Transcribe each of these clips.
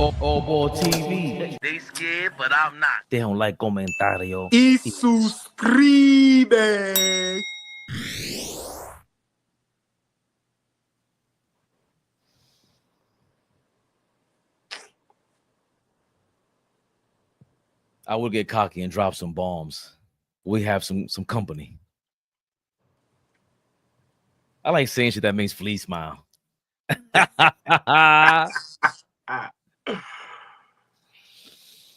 All Ball TV. They scared, but I'm not. They don't like comentario. Y suscribe. I would get cocky and drop some bombs. We have some company. I like saying shit that makes Flea smile.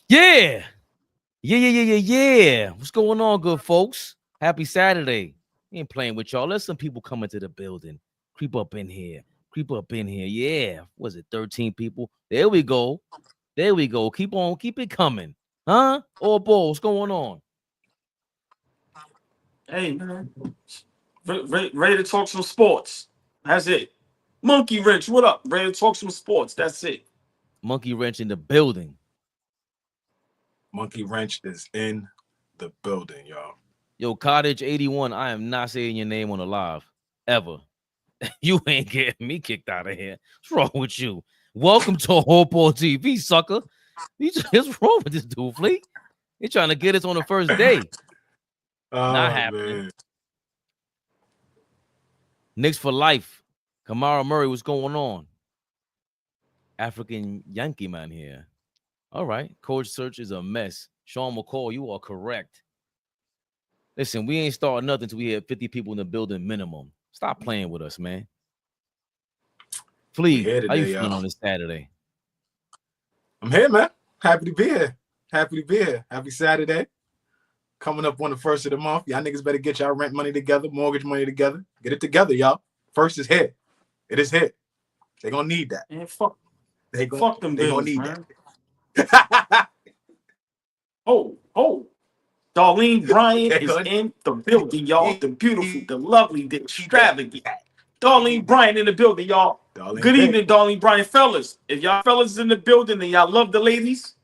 Yeah. What's going on, good folks? Happy Saturday. We ain't playing with y'all. Let some people come into the building. Creep up in here. Yeah. Was it 13 people? There we go. Keep it coming. Huh? All Ball, what's going on? Hey, man. Ready to talk some sports. That's it. Monkey Wrench, what up? Ready to talk some sports. That's it. Monkey Wrench in the building. Monkey Wrench is in the building, y'all. Yo, Cottage 81, I am not saying your name on the live. Ever. You ain't getting me kicked out of here. What's wrong with you? Welcome to All Ball TV, sucker. What's wrong with this dude, Flea? He's trying to get us on the first day. Not happening. Man. Knicks for life. Kamara Murray, what's going on? African Yankee man here. All right. Coach search is a mess. Sean McCall, you are correct. Listen, we ain't starting nothing until we have 50 people in the building minimum. Stop playing with us, man. Flea, how you feeling on this Saturday? I'm here, man. Happy to be here. Happy Saturday. Coming up on the first of the month. Y'all niggas better get y'all rent money together, mortgage money together. Get it together, y'all. First is here. It is here. They're going to need that. Man, fuck them They're bills, going to need man. that. Darlene Bryant is in the building, y'all. The beautiful, the lovely, the extravagant. Darlene Bryant in the building, y'all. Good evening, Darlene Bryant. Fellas, if y'all fellas in the building and y'all love the ladies,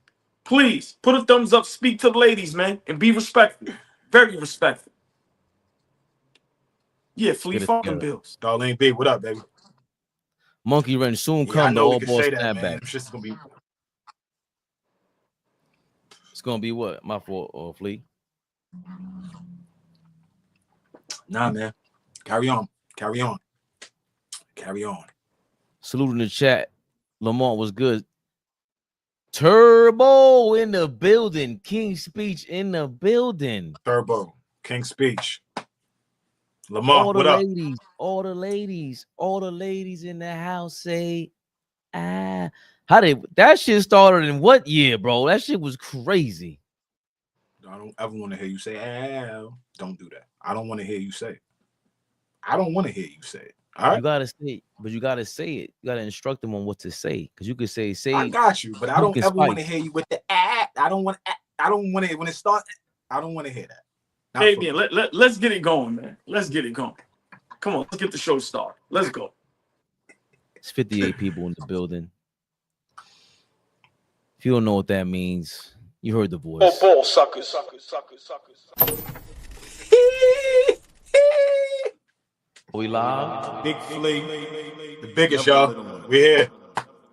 please put a thumbs up, speak to the ladies, man, and be respectful. Very respectful. Yeah, Flea fucking bills. Darlene B, what up, baby? Monkey Wrench soon come to All Ball snapback. It's gonna be. It's gonna be what? My fault, or Flea? Nah, man. Carry on. Salute in the chat. Lamont was good. Turbo in the building. King Speech in the building. Turbo. King Speech. Lamont, what up? All the ladies in the house say, how did that shit started in what year, bro? That shit was crazy. I don't ever want to hear you say, don't do that. I don't want to hear you say it. All right. You gotta say it, but you gotta say it. You gotta instruct them on what to say. Because you could say. I got you, but I don't ever want to hear you with the I don't want it when it starts. I don't want to hear that. Hey, man, let's get it going, man. Let's get it going. Come on, let's get the show started. Let's go. It's 58 people in the building. If you don't know what that means, you heard the voice. Oh, ball suckers. We live. Big Flea, the biggest, y'all. We here.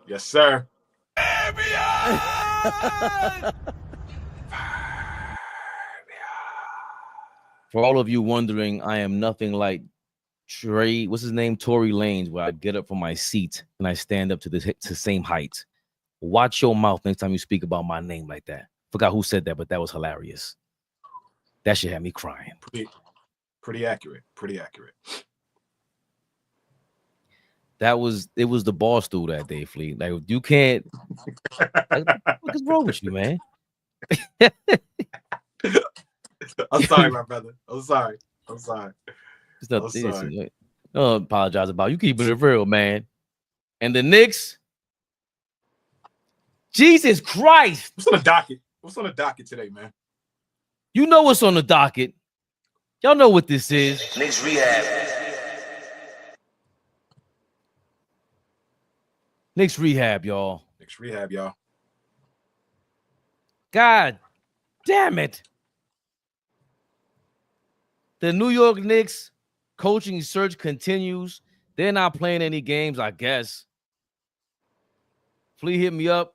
Yes, sir. For all of you wondering, I am nothing like Tory Lanez, where I get up from my seat and I stand up to the same height. Watch your mouth next time you speak about my name like that. Forgot who said that, but that was hilarious. That shit had me crying. Pretty accurate. It was the boss stool that day, Flea. Like, you can't. Like, what is wrong with you, man? I'm sorry, my brother. I'm sorry. It's nothing. Don't apologize about it. You keeping it real, man. And the Knicks. Jesus Christ. What's on the docket today, man? You know what's on the docket. Y'all know what this is. Knicks rehab. Knicks rehab, y'all. God damn it. The New York Knicks coaching search continues. They're not playing any games, I guess. Flea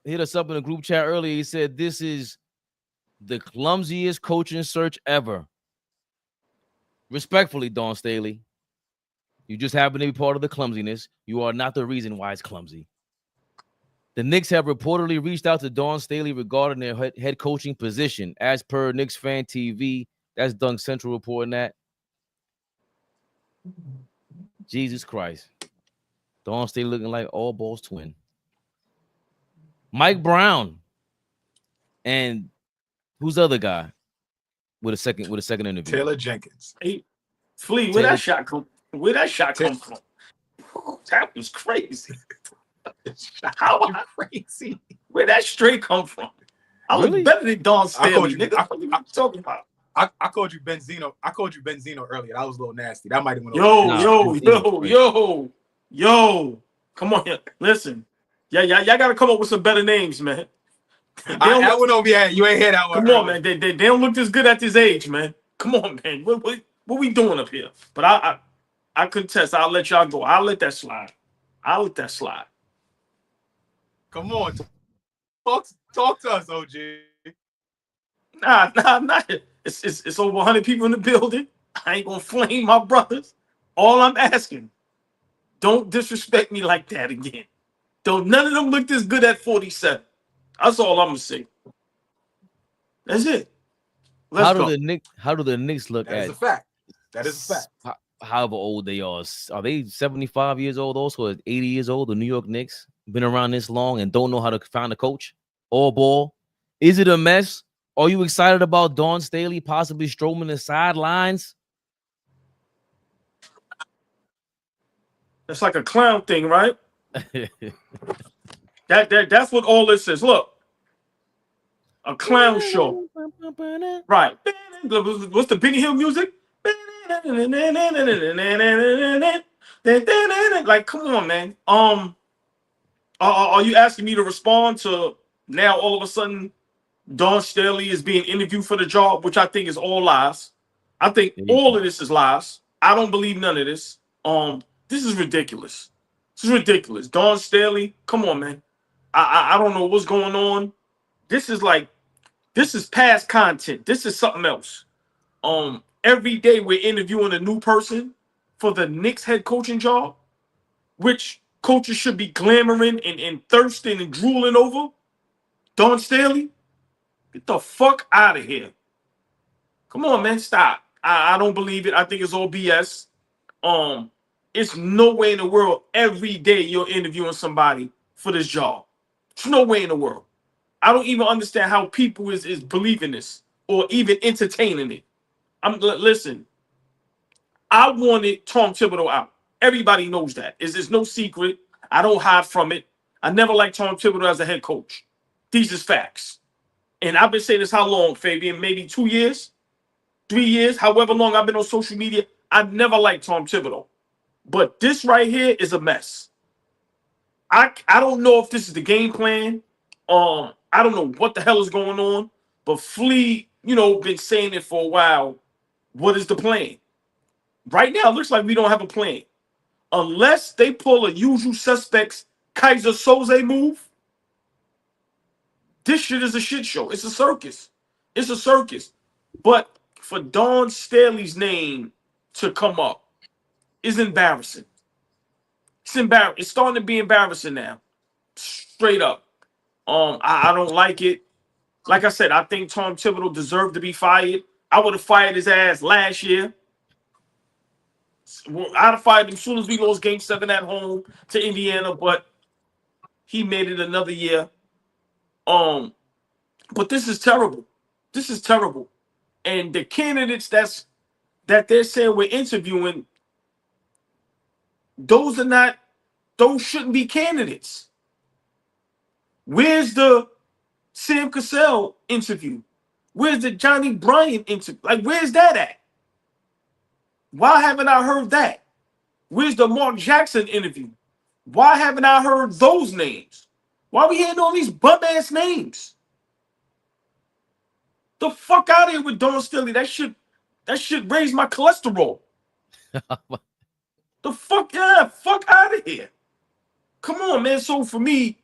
hit us up in the group chat earlier. He said this is the clumsiest coaching search ever. Respectfully, Dawn Staley, you just happen to be part of the clumsiness. You are not the reason why it's clumsy. The Knicks have reportedly reached out to Dawn Staley regarding their head coaching position. As per Knicks Fan TV, that's Dunk Central reporting that. Jesus Christ. Dawn Staley looking like all balls twin. Mike Brown. And who's the other guy with a second interview? Taylor Jenkins. Hey, Flea, where that shot come from? That was crazy. How crazy? Where that straight come from? I look better than Dawn Staley, nigga. What are you talking about? I called you Benzino. I called you Benzino earlier. That was a little nasty. That might have went over. Yo. Come on here. Listen. Yeah, y'all gotta come up with some better names, man. That went over your head. You ain't hear that one. Come on, man. They don't look this good at this age, man. Come on, man. What we doing up here? But I contest. I'll let y'all go. I'll let that slide. Come on. Talk to us, OG. Nah. It's over 100 people in the building. I ain't gonna flame my brothers. All I'm asking, don't disrespect me like that again. Don't none of them look this good at 47. That's all I'm gonna say. That's it. Let's go. How do the Knicks look That at? is a fact. That is a fact. However old they are they 75 years old also, 80 years old? The New York Knicks been around this long and don't know how to find a coach? All ball. Is it a mess? Are you excited about Dawn Staley possibly strolling the sidelines? That's like a clown thing, right? That's what all this is. Look, a clown show, right? What's the Benny Hill music? Like, come on, man. Are you asking me to respond to now? All of a sudden, Dawn Staley is being interviewed for the job, which I think is all lies. I think all of this is lies. I don't believe none of this. This is ridiculous. Dawn Staley, come on, man. I don't know what's going on. This is past content. This is something else. Every day we're interviewing a new person for the Knicks head coaching job, which coaches should be glamoring and thirsting and drooling over. Dawn Staley, get the fuck out of here. Come on, man, stop. I don't believe it. I think it's all BS. It's no way in the world every day you're interviewing somebody for this job. There's no way in the world. I don't even understand how people is believing this or even entertaining it. Listen, I wanted Tom Thibodeau out. Everybody knows that. It's no secret. I don't hide from it. I never liked Tom Thibodeau as a head coach. These is facts. And I've been saying this how long, Fabian? Maybe 2 years? 3 years? However long I've been on social media, I've never liked Tom Thibodeau. But this right here is a mess. I don't know if this is the game plan. I don't know what the hell is going on. But Flea, been saying it for a while. What is the plan? Right now, it looks like we don't have a plan. Unless they pull a usual suspects Kaiser Soze move, this shit is a shit show. It's a circus. But for Dawn Staley's name to come up is embarrassing. It's starting to be embarrassing now. Straight up. I don't like it. Like I said, I think Tom Thibodeau deserved to be fired. I would have fired his ass last year. I'd have fired him as soon as we lost Game 7 at home to Indiana, but he made it another year. But this is terrible. And the candidates that they're saying we're interviewing, those shouldn't be candidates. Where's the Sam Cassell interview? Where's the Johnny Bryant interview? Like, where's that at? Why haven't I heard that? Where's the Mark Jackson interview? Why haven't I heard those names? Why are we hearing all these bum-ass names? The fuck out of here with Dawn Staley. That shit raise my cholesterol. The fuck out of here. Come on, man. So for me,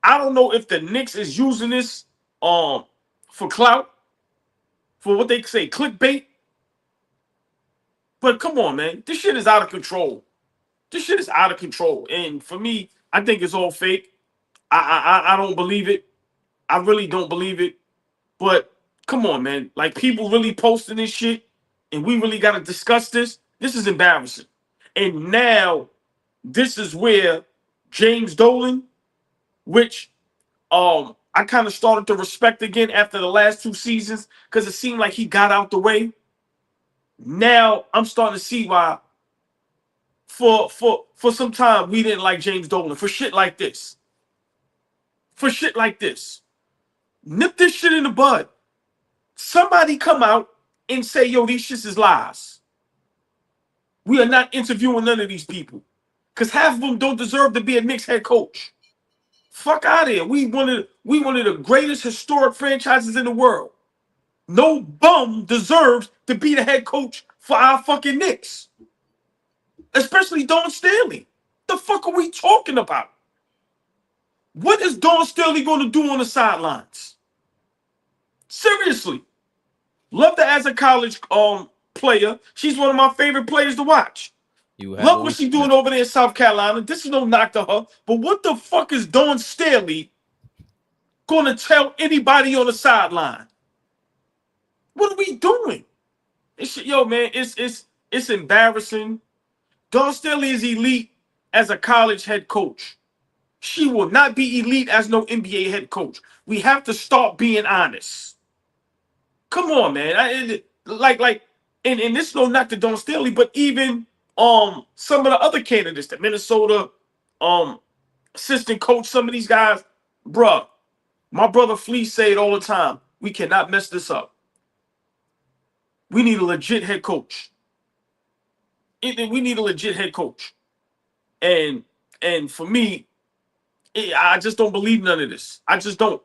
I don't know if the Knicks is using this for clout, for what they say, clickbait. But come on, man. This shit is out of control. This shit is out of control. And for me, I think it's all fake. I don't believe it. I really don't believe it. But come on, man. Like, people really posting this shit, and we really got to discuss this. This is embarrassing. And now this is where James Dolan, which I kind of started to respect again after the last 2 seasons, because it seemed like he got out the way. Now I'm starting to see why for some time we didn't like James Dolan for shit like this. For shit like this. Nip this shit in the bud. Somebody come out and say, yo, these shits is lies. We are not interviewing none of these people. Because half of them don't deserve to be a Knicks head coach. Fuck out of here. We one of the greatest historic franchises in the world. No bum deserves to be the head coach for our fucking Knicks. Especially Don Stanley. The fuck are we talking about? What is Don Stanley going to do on the sidelines? Seriously. Loved her as a college player. She's one of my favorite players to watch. Love what she's doing over there in South Carolina. This is no knock to her. But what the fuck is Don Stanley going to tell anybody on the sideline? What are we doing? Yo, man, it's embarrassing. Don Stanley is elite as a college head coach. She will not be elite as no NBA head coach. We have to start being honest. Come on, man. And this is no knock to Don Stanley, but even some of the other candidates, the Minnesota assistant coach, some of these guys, bruh, my brother Fleece say it all the time. We cannot mess this up. We need a legit head coach. We need a legit head coach. And for me, I just don't believe none of this. I just don't.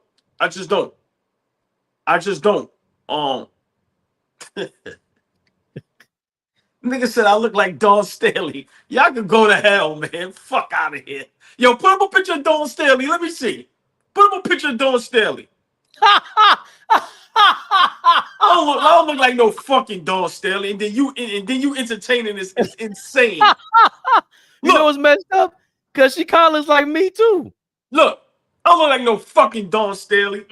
Nigga said I look like Don Stanley. Y'all can go to hell, man. Fuck out of here. Yo, put up a picture of Don Stanley. Let me see. Put up a picture of Don Stanley. I don't look like no fucking Don Stanley. And then you entertaining this is insane. You know what's messed up? Because she kind of looks like me too. Look, I don't look like no fucking Don Stanley.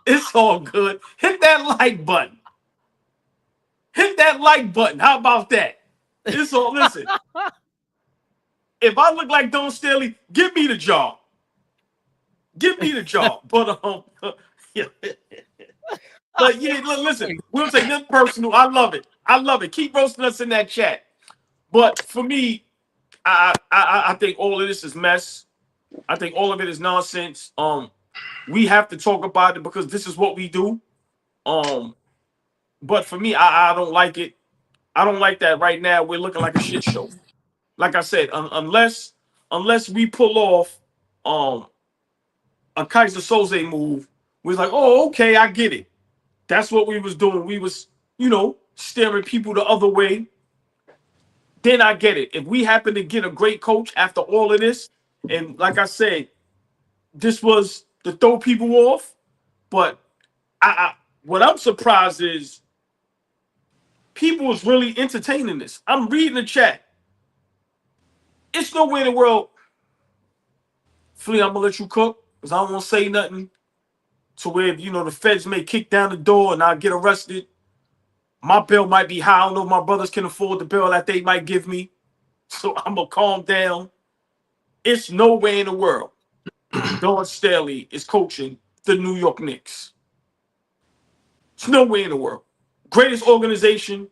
It's all good. Hit that like button. Hit that like button. How about that? It's all, listen. If I look like Don Stanley, give me the job. Give me the job. But yeah. But yeah, listen, we'll take this personal. I love it. I love it. Keep roasting us in that chat. But for me, I think all of this is mess. I think all of it is nonsense. We have to talk about it because this is what we do. But for me, I don't like it. I don't like that right now. We're looking like a shit show. Like I said, unless we pull off a Kaiser Soze move, we're like, oh, okay, I get it. That's what we was doing. We was, staring people the other way. Then I get it. If we happen to get a great coach after all of this, and like I said, this was to throw people off, but what I'm surprised is people is really entertaining this. I'm reading the chat. It's no way in the world, Flea, I'm gonna let you cook because I don't want to say nothing to where the feds may kick down the door and I'll get arrested. My bill might be high. I don't know if my brothers can afford the bill that they might give me. So I'm gonna calm down. It's no way in the world Don Stanley is coaching the New York Knicks. It's no way in the world. Greatest organization,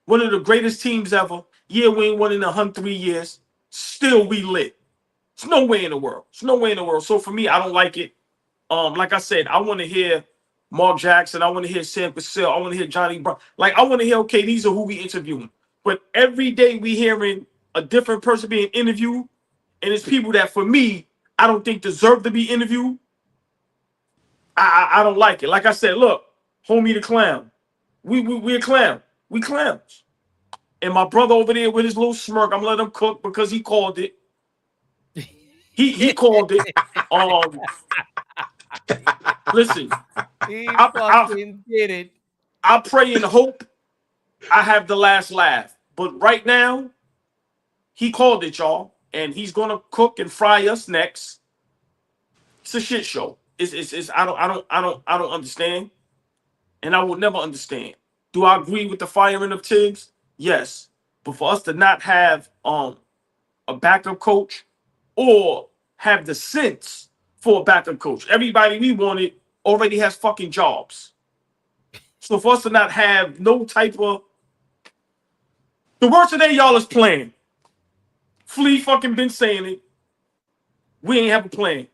one of the greatest teams ever. Yeah, we ain't won in 103 years. Still we lit. It's no way in the world. It's no way in the world. So for me, I don't like it. Like I said, I want to hear Mark Jackson. I want to hear Sam Cassell. I want to hear Johnny Brown. Like, I want to hear, okay, these are who we interviewing. But every day we hearing a different person being interviewed, and it's people that, for me, I don't think deserve to be interviewed. I don't like it. Like I said, look, homie the clown. We a clown. We clowns. And my brother over there with his little smirk, I'm letting him cook because he called it. He called it. Listen, He I fucking did it. I pray and hope I have the last laugh. But right now, he called it, y'all, and he's gonna cook and fry us next. It's a shit show. It's I don't understand, and I will never understand. Do I agree with the firing of Tibbs? Yes, but for us to not have a backup coach or have the sense for a backup coach, everybody we wanted already has fucking jobs. So for us to not have no type of the worst today, y'all is playing. Flea fucking been saying it. We ain't have a plan.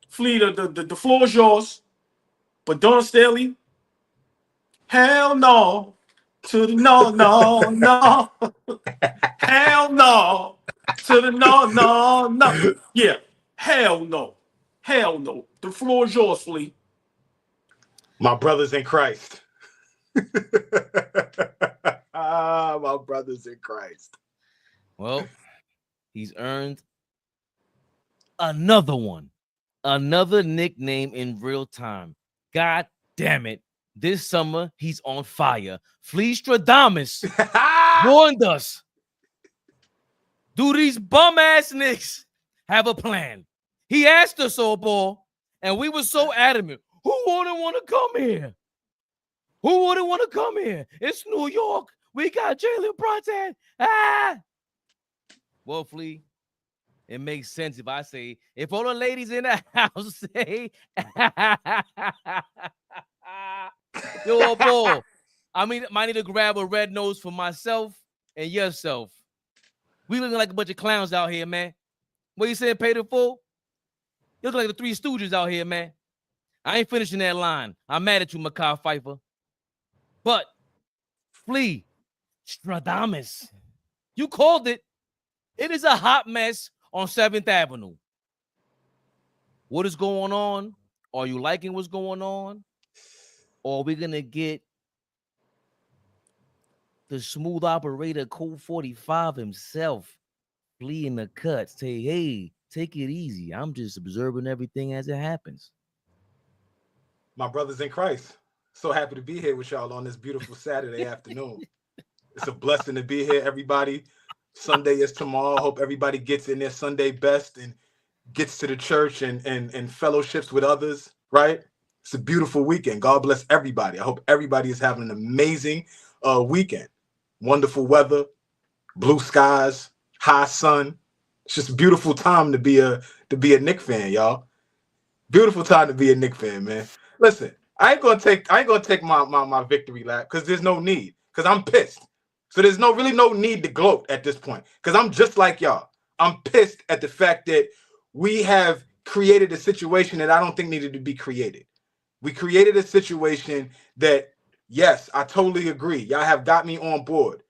Flea, the floor is yours. But Don Staley, hell no. To the no, no, no. Hell no. To the no, no, no. Yeah. Hell no. Hell no. The floor is yours, Flea. My brothers in Christ. My brothers in Christ. Well, he's earned another one, another nickname in real time. God damn it. This summer, he's on fire. Fleestradamus warned us. Do these bum ass Knicks have a plan? He asked us all, ball, and we were so adamant. Who wouldn't want to come here? Who wouldn't want to come here? It's New York. We got Jalen Brunson. Ah. Well, Flea, it makes sense if I say, if all the ladies in the house say, yo, ball, I might need to grab a red nose for myself and yourself. We looking like a bunch of clowns out here, man. What you saying, paid in full? You look like the Three Stooges out here, man. I ain't finishing that line. I'm mad at you, Makai Pfeiffer. But, Flea, Stradamus, you called it. It is a hot mess on 7th Avenue. What is going on? Are you liking what's going on? Or are we going to get the smooth operator, Code 45 himself, Flea in the cut, say, hey, take it easy. I'm just observing everything as it happens. My brothers in Christ. So happy to be here with y'all on this beautiful Saturday afternoon. It's a blessing to be here, everybody. Sunday is tomorrow. Hope everybody gets in their Sunday best and gets to the church and fellowships with others, right? It's a beautiful weekend. God bless everybody. I hope everybody is having an amazing weekend. Wonderful weather, blue skies, high sun. It's just a beautiful time to be a Knicks fan, y'all. Beautiful time to be a Knicks fan, man. Listen, I ain't gonna take my victory lap because there's no need. Because I'm pissed. So there's really no need to gloat at this point. Because I'm just like y'all. I'm pissed at the fact that we have created a situation that I don't think needed to be created. We created a situation that, yes, I totally agree. Y'all have got me on board.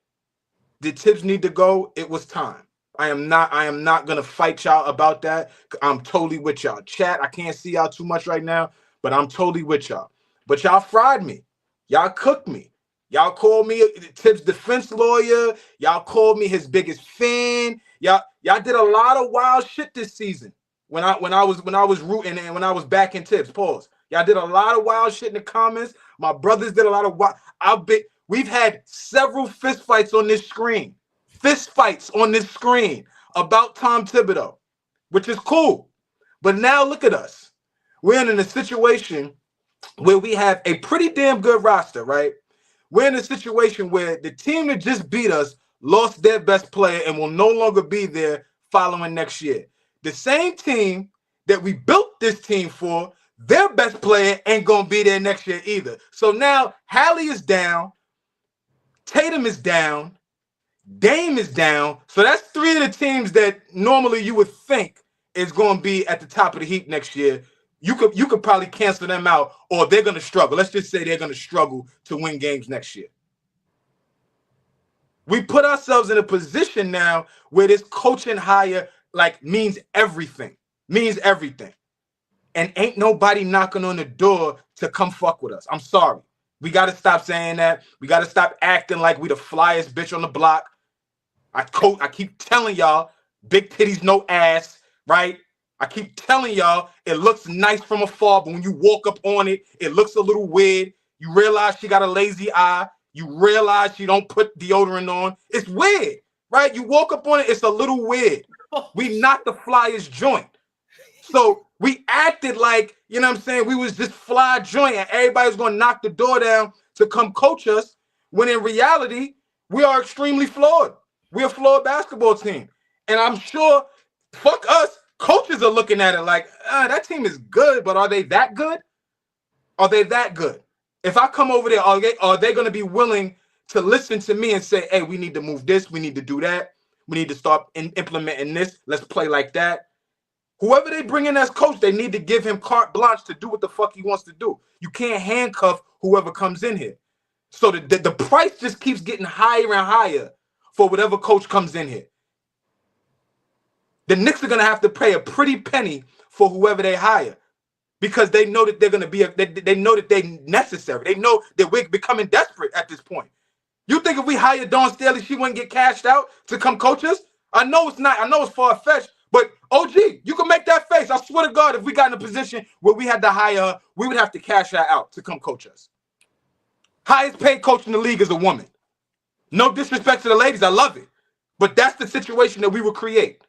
Did Tibbs need to go? It was time. I am not gonna fight y'all about that. I'm totally with y'all. Chat, I can't see y'all too much right now, but I'm totally with y'all. But y'all fried me. Y'all cooked me. Y'all called me Tibbs' defense lawyer. Y'all called me his biggest fan. Y'all did a lot of wild shit this season. When I was rooting and when I was backing Tibbs. Pause. Y'all did a lot of wild shit in the comments. My brothers did a lot of wild. We've had several fist fights on this screen. Fist fights on this screen about Tom Thibodeau, which is cool. But now look at us. We're in a situation where we have a pretty damn good roster, right? We're in a situation where the team that just beat us lost their best player and will no longer be there following next year. The same team that we built this team for, their best player ain't going to be there next year either. So now Hallie is down. Tatum is down. Dame is down. So that's 3 of the teams that normally you would think is going to be at the top of the heap next year. You could probably cancel them out, or they're going to struggle. Let's just say they're going to struggle to win games next year. We put ourselves in a position now where this coaching hire means everything. Means everything. And ain't nobody knocking on the door to come fuck with us. I'm sorry. We got to stop saying that. We got to stop acting like we the flyest bitch on the block. I keep telling y'all, big titties, no ass, right? I keep telling y'all, it looks nice from afar, but when you walk up on it, it looks a little weird. You realize she got a lazy eye. You realize she don't put deodorant on. It's weird, right? You walk up on it, it's a little weird. We knocked the Flyers joint. So we acted like, you know what I'm saying, we was this fly joint and everybody was going to knock the door down to come coach us, when in reality, we are extremely flawed. We're a flawed basketball team. And I'm sure, fuck us, coaches are looking at it like, that team is good, but are they that good? Are they that good? If I come over there, are they going to be willing to listen to me and say, hey, we need to move this, we need to do that, we need to start implementing this, let's play like that. Whoever they bring in as coach, they need to give him carte blanche to do what the fuck he wants to do. You can't handcuff whoever comes in here. So the price just keeps getting higher and higher for whatever coach comes in here. The Knicks are going to have to pay a pretty penny for whoever they hire because they know that they're going to be, they know that they're necessary. They know that we're becoming desperate at this point. You think if we hired Dawn Staley, she wouldn't get cashed out to come coach us? I know it's far-fetched, but OG, you can make that face. I swear to God, if we got in a position where we had to hire her, we would have to cash her out to come coach us. Highest paid coach in the league is a woman. No disrespect to the ladies, I love it. But that's the situation that we would create.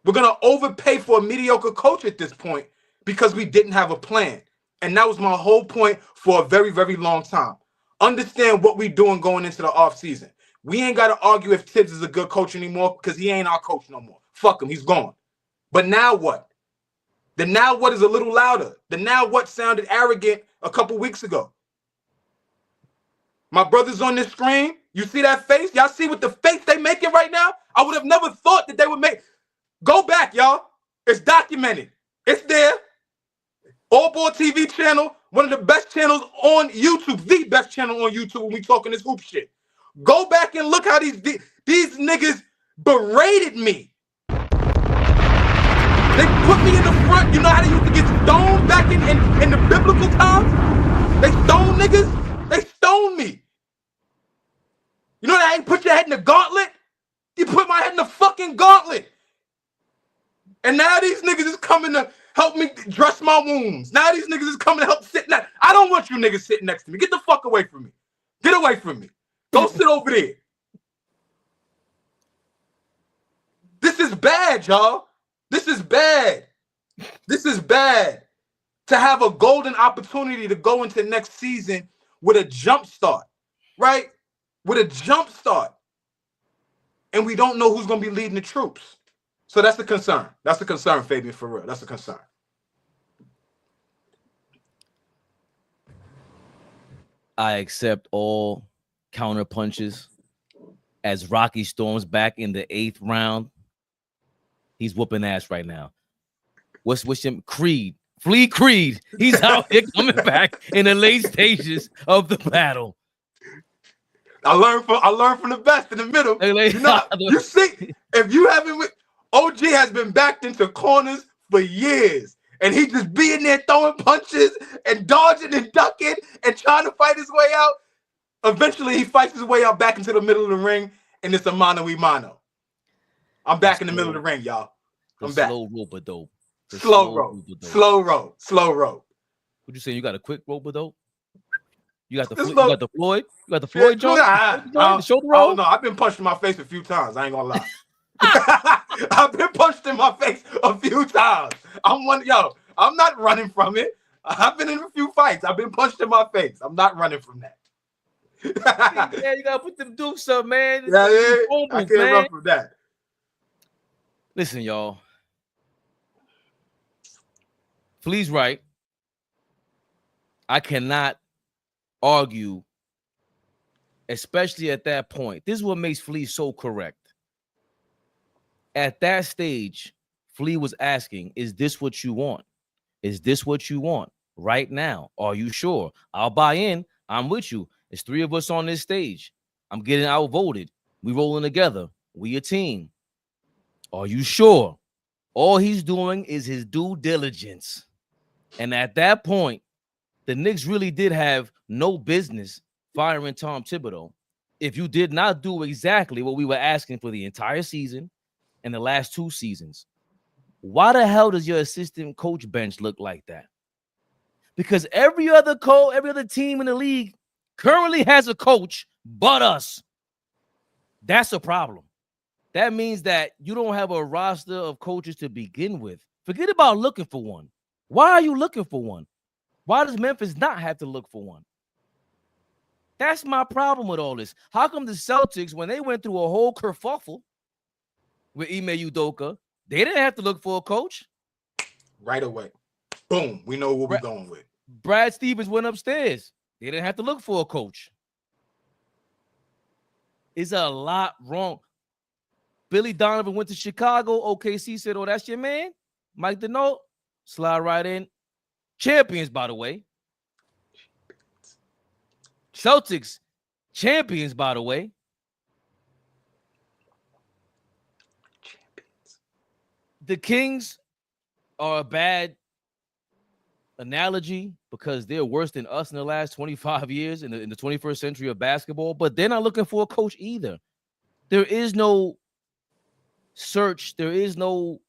We're going to overpay for a mediocre coach at this point because we didn't have a plan. And that was my whole point for a very, very long time. Understand what we're doing going into the offseason. We ain't got to argue if Tibbs is a good coach anymore because he ain't our coach no more. Fuck him, he's gone. But now what? The now what is a little louder. The now what sounded arrogant a couple weeks ago. My brother's on this screen. You see that face? Y'all see what the face they making right now? I would have never thought that they would make. Go back, y'all. It's documented. It's there. All Ball TV channel, one of the best channels on YouTube, the best channel on YouTube when we talking this hoop shit. Go back and look how these niggas berated me. They put me in the front. You know how they used to get stoned back in the biblical times? They stoned niggas. They stoned me. You know that I ain't put your head in the gauntlet? You put my head in the fucking gauntlet. And now these niggas is coming to help me dress my wounds. Now these niggas is coming to help sit next. I don't want you niggas sitting next to me. Get the fuck away from me. Get away from me. Go sit over there. This is bad, y'all. This is bad. This is bad. To have a golden opportunity to go into next season with a jump start, right? With a jump start. And we don't know who's going to be leading the troops. So that's the concern. That's the concern, Fabian, for real. That's the concern. I accept all counter punches as Rocky storms back in the 8th round. He's whooping ass right now. What's him? Creed. Flea Creed. He's out here coming back in the late stages of the battle. I learned from the best in the middle. You know, you see, if you haven't, OG has been backed into corners for years. And he just being there throwing punches and dodging and ducking and trying to fight his way out. Eventually, he fights his way out back into the middle of the ring, and it's a mano-a-mano. I'm back in the middle of the ring, y'all. I'm back. Slow roper dope. Slow rope. Slow rope. Slow rope. What you saying? You got a quick roper dope? You got the Floyd? You got the Floyd joint? The shoulder roll? No, I've been punched in my face a few times. I ain't gonna lie. I've been punched in my face a few times. I'm not running from it. I've been in a few fights. I've been punched in my face. I'm not running from that. Yeah, you gotta put them dukes up, man. Yeah, I can't run from that. Listen, y'all. Flea's right. I cannot argue, especially at that point. This is what makes Flea so correct. At that stage, Flea was asking, is this what you want? Is this what you want right now? Are you sure? I'll buy in. I'm with you. It's 3 of us on this stage. I'm getting outvoted. We rolling together. We a team. Are you sure? All he's doing is his due diligence. And at that point, the Knicks really did have no business firing Tom Thibodeau if you did not do exactly what we were asking for the entire season and the last 2 seasons, why the hell does your assistant coach bench look like that? Because every other team in the league currently has a coach but us. That's a problem. That means that you don't have a roster of coaches to begin with. Forget about looking for one. Why are you looking for one? Why does Memphis not have to look for one? That's my problem with all this. How come the Celtics, when they went through a whole kerfuffle with Ime Udoka, they didn't have to look for a coach? Right away. Boom. We know what we're going with. Brad Stevens went upstairs. They didn't have to look for a coach. It's a lot wrong. Billy Donovan went to Chicago. OKC said, oh, that's your man? Mike Denault, slide right in. Champions, by the way. Celtics, champions, by the way. Champions. The Kings are a bad analogy because they're worse than us in the last 25 years in the 21st century of basketball, but they're not looking for a coach either. There is no search. There is no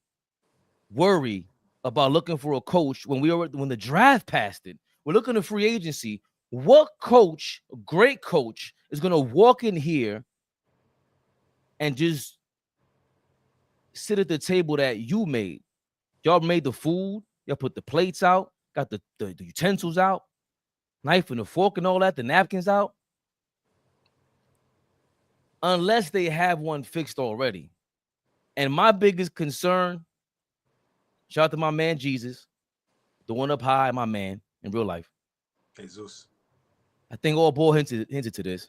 worry about looking for a coach when the draft passed it. We're looking at free agency. What coach, a great coach, is going to walk in here and just sit at the table that you made? Y'all made the food. Y'all put the plates out, got the utensils out, knife and the fork and all that, the napkins out. Unless they have one fixed already. And my biggest concern, shout out to my man Jesus, the one up high, my man, in real life. Jesus. I think all ball hinted to this.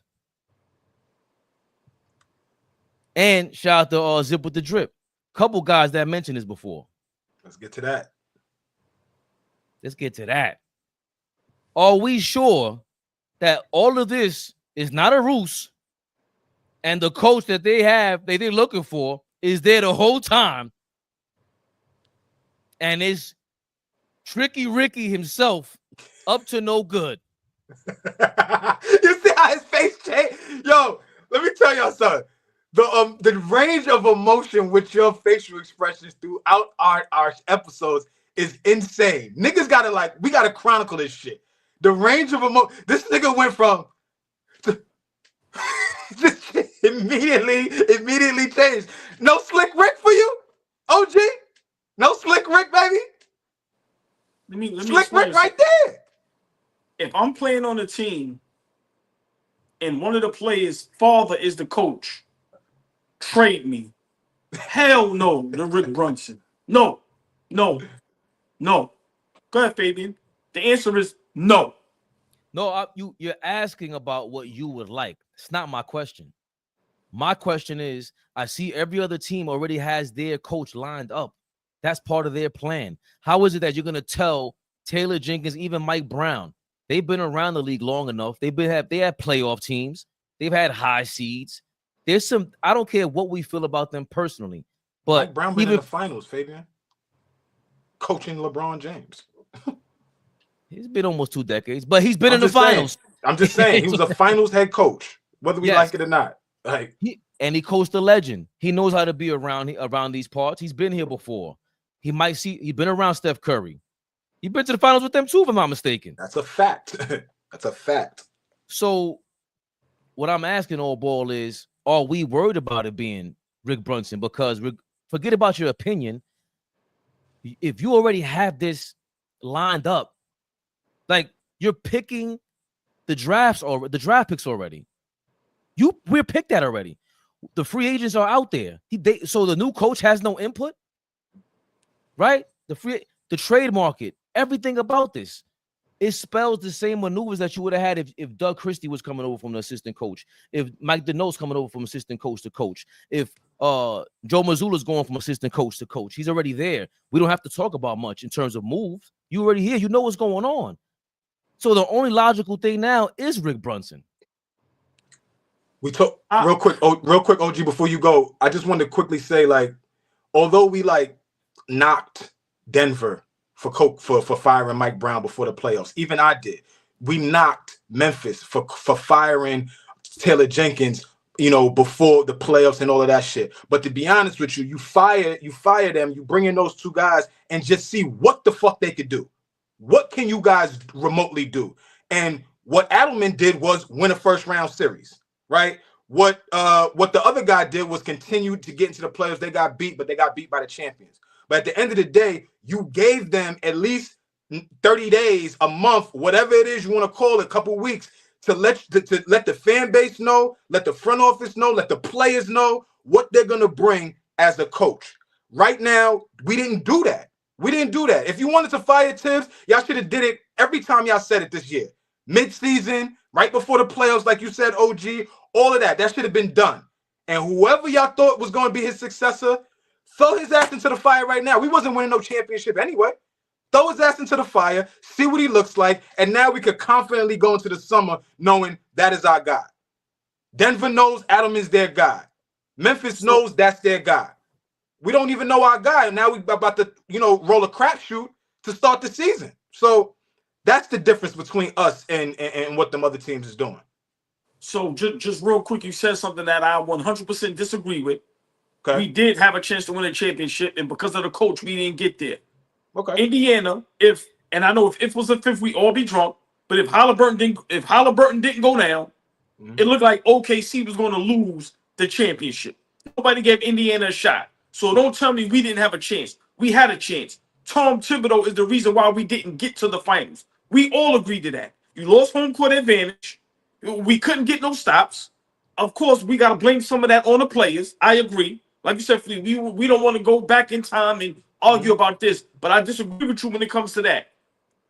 And shout out to Zip with the Drip. Couple guys that mentioned this before. Let's get to that. Are we sure that all of this is not a ruse and the coach that they're looking for is there the whole time and is Tricky Ricky himself up to no good? You see how his face changed? Yo, let me tell y'all something. The range of emotion with your facial expressions throughout our episodes is insane. Niggas we gotta chronicle this shit. The range of emotion. This nigga went from this shit immediately changed. No Slick Rick for you, OG? No Slick Rick, baby. Let me Slick Rick right there. If I'm playing on a team and one of the players' father is the coach, trade me. Hell no, the Rick Brunson. No. Go ahead, Fabian. The answer is no. No, you're asking about what you would like. It's not my question. My question is, I see every other team already has their coach lined up. That's part of their plan. How is it that you're going to tell Taylor Jenkins, even Mike Brown? They've been around the league long enough. They had playoff teams. They've had high seeds. I don't care what we feel about them personally, but Mike Brown been in the finals, Fabian. Coaching LeBron James. He's been almost 2 decades, but he's been in the finals. I'm just saying, he was a finals head coach, whether we like it or not. And he coached a legend. He knows how to be around these parts. He's been here before. He's been around Steph Curry. He's been to the finals with them too, if I'm not mistaken. That's a fact. That's a fact. So what I'm asking all ball is, are we worried about it being Rick Brunson? Because forget about your opinion. If you already have this lined up, like you're picking the draft picks already. We're picked that already. The free agents are out there. So the new coach has no input, right? The trade market, everything about this, it spells the same maneuvers that you would have had if Doug Christie was coming over from the assistant coach, if Mike Denault's coming over from assistant coach to coach, if Joe Mazzulla's going from assistant coach to coach. He's already there. We don't have to talk about much in terms of moves. You already here. You know what's going on. So the only logical thing now is Rick Brunson. We talk real quick, OG, before you go. I just wanted to quickly say, although we knocked Denver for firing Mike Brown before the playoffs, even I did. We knocked Memphis for firing Taylor Jenkins, you know, before the playoffs and all of that shit. But to be honest with you, you fire them, you bring in those two guys and just see what the fuck they could do. What can you guys remotely do? And what Adelman did was win a first round series, right? What the other guy did was continue to get into the playoffs. They got beat, but they got beat by the champions. But at the end of the day, you gave them at least 30 days, a month, whatever it is you want to call it, a couple weeks, to let the fan base know, let the front office know, let the players know what they're gonna bring as a coach. Right now, we didn't do that. We didn't do that. If you wanted to fire Tibbs, y'all should have did it every time y'all said it this year. Mid-season, right before the playoffs, like you said, OG, all of that should have been done. And whoever y'all thought was going to be his successor, throw his ass into the fire right now. We wasn't winning no championship anyway. Throw his ass into the fire, see what he looks like, and now we could confidently go into the summer knowing that is our guy. Denver knows Adelman's their guy. Memphis knows that's their guy. We don't even know our guy, and now we're about to, roll a crapshoot to start the season. So that's the difference between us and what them other teams is doing. So just real quick, you said something that I 100% disagree with. Okay. We did have a chance to win a championship, and because of the coach, we didn't get there. Okay. Indiana, and I know if it was a fifth, we all be drunk. But if Halliburton didn't go down, it looked like OKC was going to lose the championship. Nobody gave Indiana a shot. So don't tell me we didn't have a chance. We had a chance. Tom Thibodeau is the reason why we didn't get to the finals. We all agreed to that. You lost home court advantage. We couldn't get no stops. Of course, we got to blame some of that on the players. I agree. Like you said, Flea, we don't want to go back in time and argue about this, but I disagree with you when it comes to that.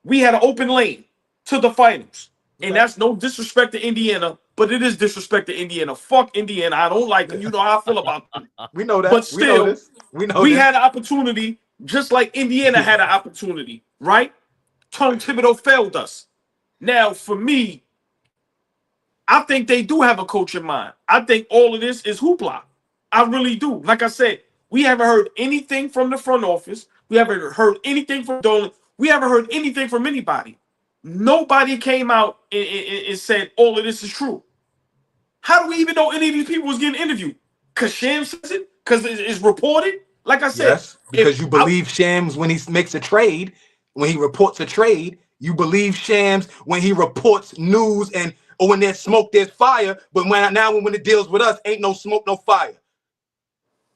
We had an open lane to the finals, and that's no disrespect to Indiana, but it is disrespect to Indiana. Fuck Indiana. I don't like them. You know how I feel about them. We know that. But still, we had an opportunity, just like Indiana had an opportunity, right? Tom Thibodeau failed us. Now, for me, I think they do have a coach in mind. I think all of this is hoopla. I really do. Like I said, we haven't heard anything from the front office. We haven't heard anything from Dolan. We haven't heard anything from anybody. Nobody came out and said all of this is true. How do we even know any of these people was getting interviewed? Because Shams says it? Because it's reported? Like I said. Yes, because you believe Shams when he makes a trade, when he reports a trade, you believe Shams when he reports news or when there's smoke, there's fire. But when it deals with us, ain't no smoke, no fire.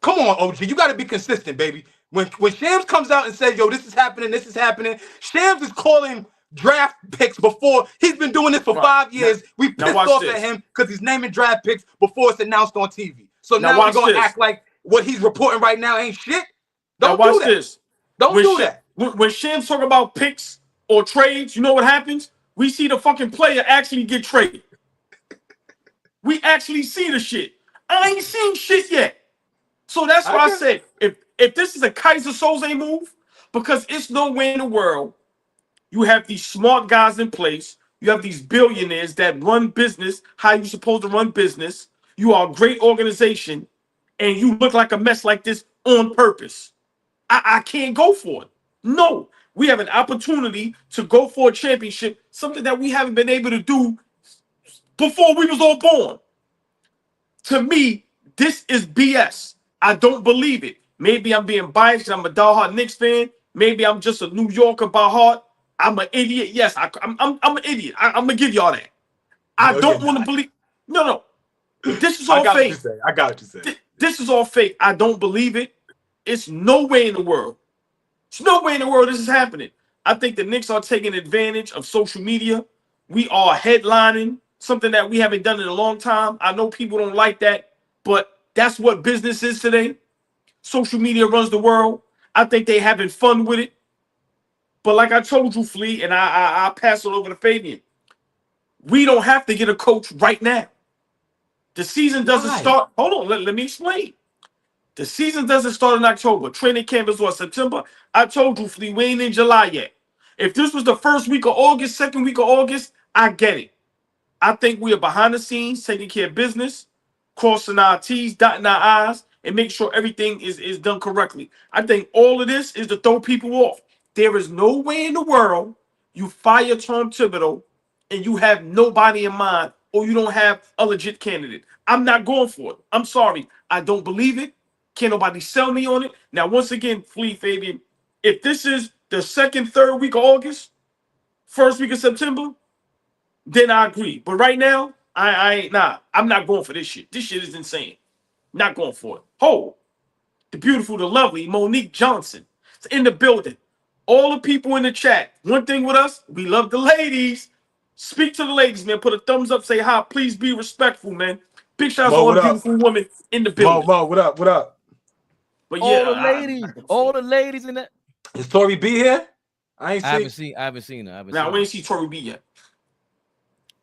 Come on, OG. You got to be consistent, baby. When Shams comes out and says, yo, this is happening, Shams is calling draft picks before. He's been doing this for 5 years. We pissed off at him because he's naming draft picks before it's announced on TV. So now we're going to act like what he's reporting right now ain't shit? Don't do that. Don't do that. When Shams talk about picks or trades, you know what happens? We see the fucking player actually get traded. We actually see the shit. I ain't seen shit yet. So that's why I said, if this is a Kaiser Soze move, because it's no way in the world you have these smart guys in place, you have these billionaires that run business how you're supposed to run business, you are a great organization, and you look like a mess like this on purpose. I can't go for it. No, we have an opportunity to go for a championship, something that we haven't been able to do before we was all born. To me, this is BS. I don't believe it. Maybe I'm being biased. I'm a diehard Knicks fan. Maybe I'm just a New Yorker by heart. I'm an idiot. Yes, I'm an idiot. I'm gonna give y'all that. I don't want to believe. No. This is all fake. I got what you said. This is all fake. I don't believe it. It's no way in the world. There's no way in the world this is happening. I think the Knicks are taking advantage of social media. We are headlining something that we haven't done in a long time. I know people don't like that, but that's what business is today. Social media runs the world. I think they having fun with it. But like I told you, Flea, and I pass it over to Fabian, we don't have to get a coach right now. The season doesn't start. Hold on, let me explain. The season doesn't start in October. Training camp is what, September? I told you, Flea, we ain't in July yet. If this was the first week of August, second week of August, I get it. I think we are behind the scenes, taking care of business, crossing our T's, dotting our I's, and make sure everything is done correctly. I think all of this is to throw people off. There is no way in the world you fire Tom Thibodeau and you have nobody in mind or you don't have a legit candidate. I'm not going for it. I'm sorry. I don't believe it. Can't nobody sell me on it. Now, once again, Flea Fabian, if this is the second, third week of August, first week of September, then I agree. But right now, I'm not going for this shit. This shit is insane. Not going for it. Ho, the beautiful, the lovely Monique Johnson is in the building. All the people in the chat. One thing with us, we love the ladies. Speak to the ladies, man. Put a thumbs up. Say hi. Please be respectful, man. Big shout out to all the beautiful women in the building. Mo, what up? What up? But all the ladies in that. Is Tori B here? I haven't seen her. Now we ain't see Tori B yet.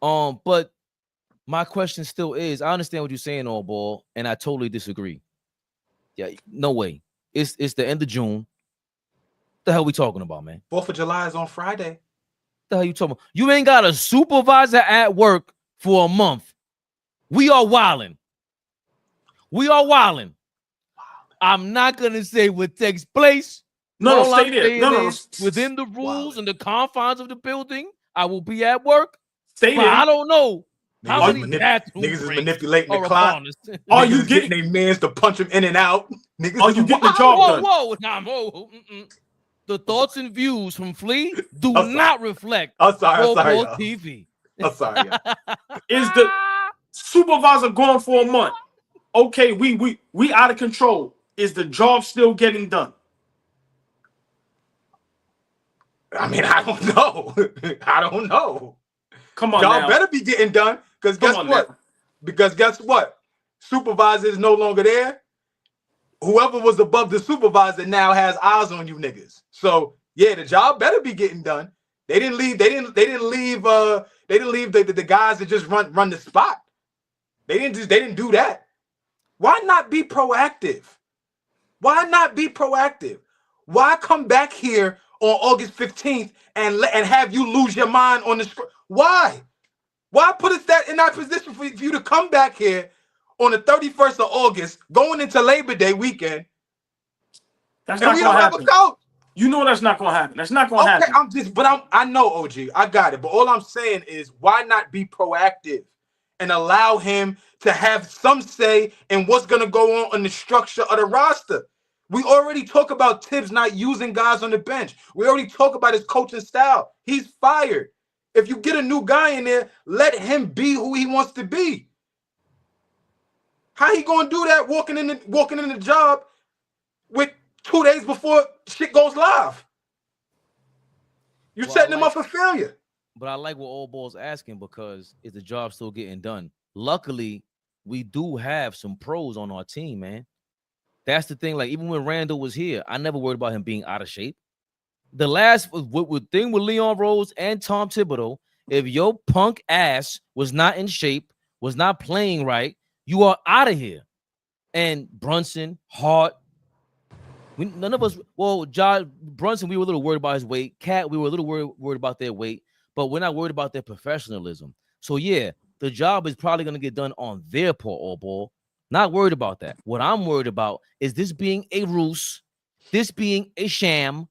But my question still is, I understand what you're saying, All Ball, and I totally disagree. Yeah, no way. It's the end of June. What the hell we talking about, man? 4th of July is on Friday. What the hell you talking about? You ain't got a supervisor at work for a month. We are wilding. I'm not gonna say what takes place. No, stay there. No. Within the rules and the confines of the building, I will be at work. Stay there. I don't know how many niggas is manipulating the clock. Are you getting their mans to punch him in and out? Niggas are you getting the job done? Whoa. The thoughts and views from Flea do not reflect I'm sorry, TV. I'm sorry. Is the supervisor gone for a month? Okay, we out of control. Is the job still getting done? I mean, I don't know. Come on, y'all now. better be getting done. Because guess what? Supervisor is no longer there. Whoever was above the supervisor now has eyes on you niggas. So yeah, the job better be getting done. They didn't leave the guys that just run the spot. They didn't do that. Why not be proactive? Why come back here on August 15th and have you lose your mind on the script? Why put us in that position for you to come back here on the 31st of August, going into Labor Day weekend? That's not gonna happen. You know that's not gonna happen. That's not gonna happen. I know, OG, I got it. But all I'm saying is, why not be proactive and allow him to have some say in what's gonna go on in the structure of the roster? We already talk about Tibbs not using guys on the bench. We already talk about his coaching style. He's fired. If you get a new guy in there, let him be who he wants to be. How he gonna do that walking in the job with 2 days before shit goes live? You're setting him up for failure. But I like what All Ball's asking, because is the job still getting done? Luckily, we do have some pros on our team, man. That's the thing. Like, even when Randall was here, I never worried about him being out of shape. The last thing with Leon Rose and Tom Thibodeau, if your punk ass was not in shape, was not playing right, you are out of here. And Brunson, Hart, none of us. Well, Brunson, we were a little worried about his weight. Cat, we were a little worried about their weight, but we're not worried about their professionalism. So yeah, the job is probably going to get done on their part, All Ball. Not worried about that. What I'm worried about is this being a ruse, this being a sham,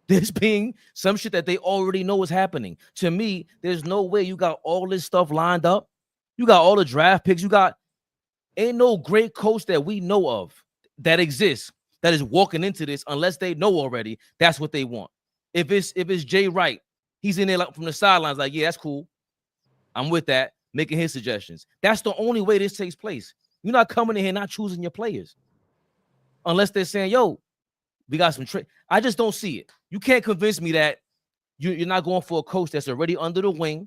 this being some shit that they already know is happening. To me, there's no way you got all this stuff lined up. You got all the draft picks. Ain't no great coach that we know of that exists that is walking into this unless they know already that's what they want. If it's Jay Wright, he's in there like from the sidelines like, yeah, that's cool. I'm with that, making his suggestions. That's the only way this takes place. You're not coming in here not choosing your players. Unless they're saying, yo, we got some trade. I just don't see it. You can't convince me that you're not going for a coach that's already under the wing,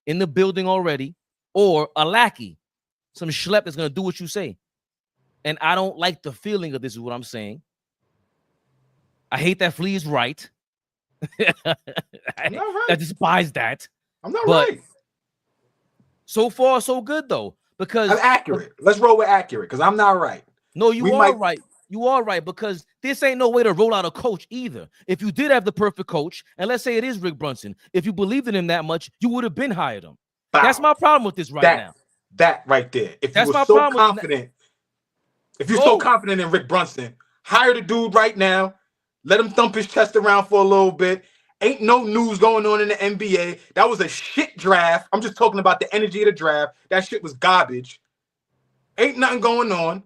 in the building already, or a lackey, some schlep that's going to do what you say. And I don't like the feeling of this, is what I'm saying. I hate that Flea is right. I despise that. I'm not right. So far, so good, though. Because I'm accurate. Let's roll with accurate, because I'm not right. No, you are right. You are right, because this ain't no way to roll out a coach either. If you did have the perfect coach, and let's say it is Rick Brunson, if you believed in him that much, you would have been hired him. Wow. That's my problem with this now. That right there. If you were so confident, so confident in Rick Brunson, hire the dude right now, let him thump his chest around for a little bit, Ain't no news going on in the NBA. That was a shit draft. I'm just talking about the energy of the draft. That shit was garbage. Ain't nothing going on.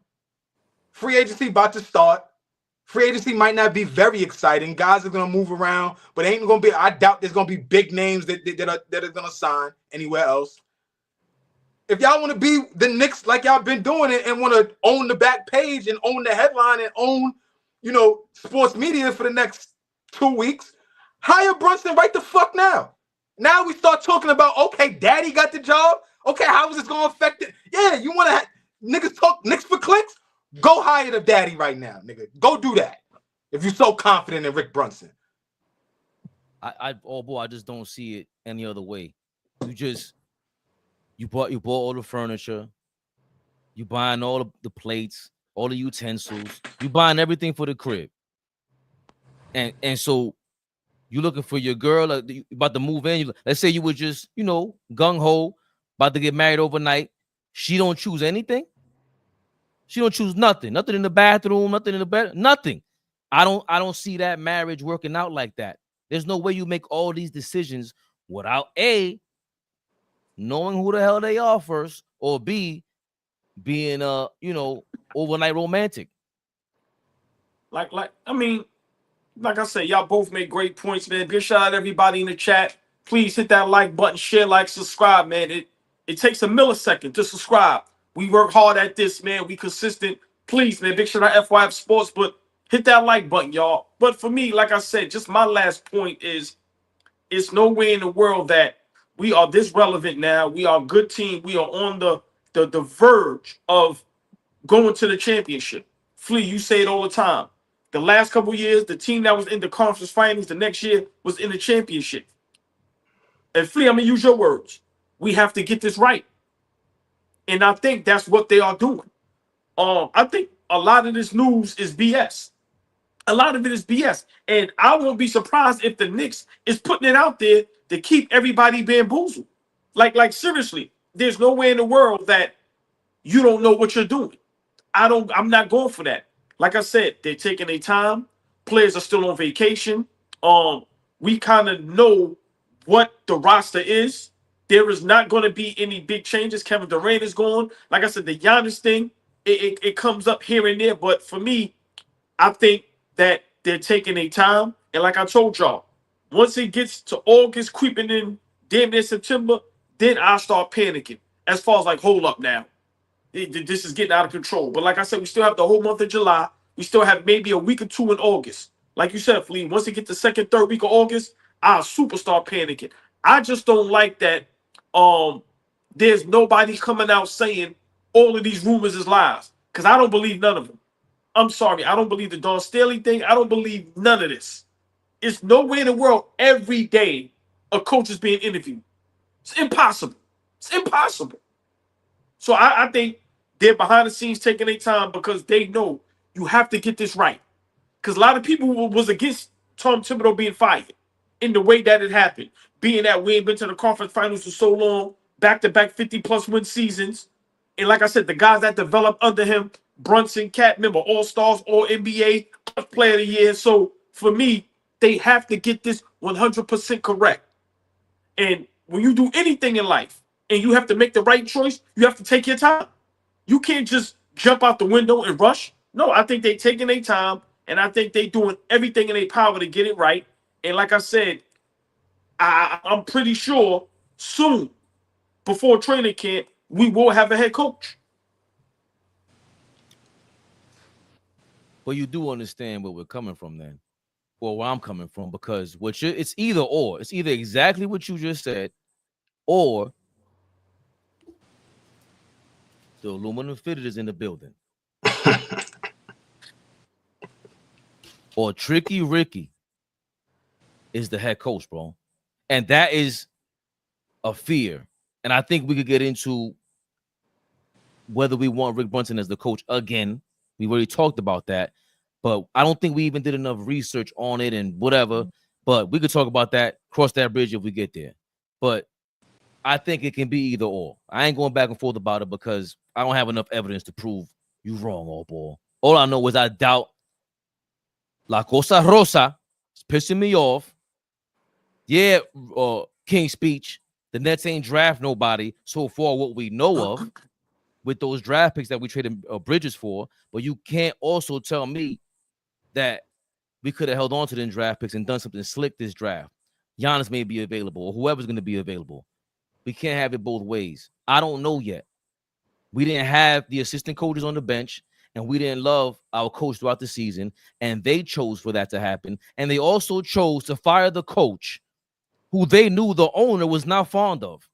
Free agency about to start. Free agency might not be very exciting. Guys are gonna move around, but ain't gonna be. I doubt there's gonna be big names that are gonna sign anywhere else. If y'all want to be the Knicks like y'all been doing it and want to own the back page and own the headline and own, sports media for the next 2 weeks, hire Brunson right the fuck now. Now we start talking about, okay, Daddy got the job. Okay, how is this going to affect it? Yeah, you want to niggas talk Knicks for clicks? Go hire the Daddy right now, nigga. Go do that if you're so confident in Rick Brunson. I just don't see it any other way. You bought all the furniture, you buying all the plates, all the utensils, you buying everything for the crib, and so you looking for your girl about to move in. Let's say you were just gung ho about to get married overnight. She don't choose anything. She don't choose nothing. Nothing in the bathroom. Nothing in the bed. Nothing. I don't see that marriage working out like that. There's no way you make all these decisions without A, knowing who the hell they are first, or B, being overnight romantic. Like I said, y'all both made great points, man. Big shout out to everybody in the chat. Please hit that like button, share, like, subscribe, man. It takes a millisecond to subscribe. We work hard at this, man. We consistent. Please, man. Big shout out FYF Sports, but hit that like button, y'all. But for me, like I said, just my last point is, it's no way in the world that we are this relevant now. We are a good team. We are on the verge of going to the championship. Flea, you say it all the time. The last couple of years, the team that was in the conference finals the next year was in the championship. And Flea, I'm going to use your words. We have to get this right. And I think that's what they are doing. I think a lot of this news is BS. A lot of it is BS. And I won't be surprised if the Knicks is putting it out there to keep everybody bamboozled. Like seriously, there's no way in the world that you don't know what you're doing. I'm not going for that. Like I said, they're taking their time. Players are still on vacation. We kind of know what the roster is. There is not going to be any big changes. Kevin Durant is gone. Like I said, the Giannis thing, it comes up here and there. But for me, I think that they're taking their time. And like I told y'all, once it gets to August, creeping in damn near September, then I'll start panicking. As far as like, hold up now. This is getting out of control. But like I said, we still have the whole month of July. We still have maybe a week or two in August. Like you said, Flea, once it gets the second, third week of August, I'll super start panicking. I just don't like that there's nobody coming out saying all of these rumors is lies. Because I don't believe none of them. I'm sorry. I don't believe the Dawn Staley thing. I don't believe none of this. It's no way in the world every day a coach is being interviewed. It's impossible. It's impossible. So I think they're behind the scenes taking their time because they know you have to get this right. Because a lot of people was against Tom Thibodeau being fired in the way that it happened. Being that we ain't been to the conference finals for so long, back-to-back 50-plus win seasons. And like I said, the guys that developed under him, Brunson, Cat, remember, All-Stars, All-NBA, Player of the Year. So for me, they have to get this 100% correct. And when you do anything in life and you have to make the right choice, you have to take your time. You can't just jump out the window and rush. No, I think they're taking their time, and I think they're doing everything in their power to get it right. And like I said, I'm pretty sure soon, before training camp, we will have a head coach. But you do understand where we're coming from then, or where I'm coming from, because it's either or. It's either exactly what you just said, or the aluminum fitted is in the building. Or Tricky Ricky is the head coach, bro. And that is a fear. And I think we could get into whether we want Rick Brunson as the coach again. We already talked about that. But I don't think we even did enough research on it and whatever. But we could talk about that, cross that bridge if we get there. But I think it can be either or. I ain't going back and forth about it because I don't have enough evidence to prove you wrong, old boy. All I know is I doubt La Cosa Rosa is pissing me off. Yeah, King speech. The Nets ain't draft nobody so far, what we know of, with those draft picks that we traded Bridges for. But you can't also tell me that we could have held on to the draft picks and done something slick this draft. Giannis may be available, or whoever's going to be available. We can't have it both ways. I don't know yet. We didn't have the assistant coaches on the bench, and we didn't love our coach throughout the season, and they chose for that to happen. And they also chose to fire the coach who they knew the owner was not fond of.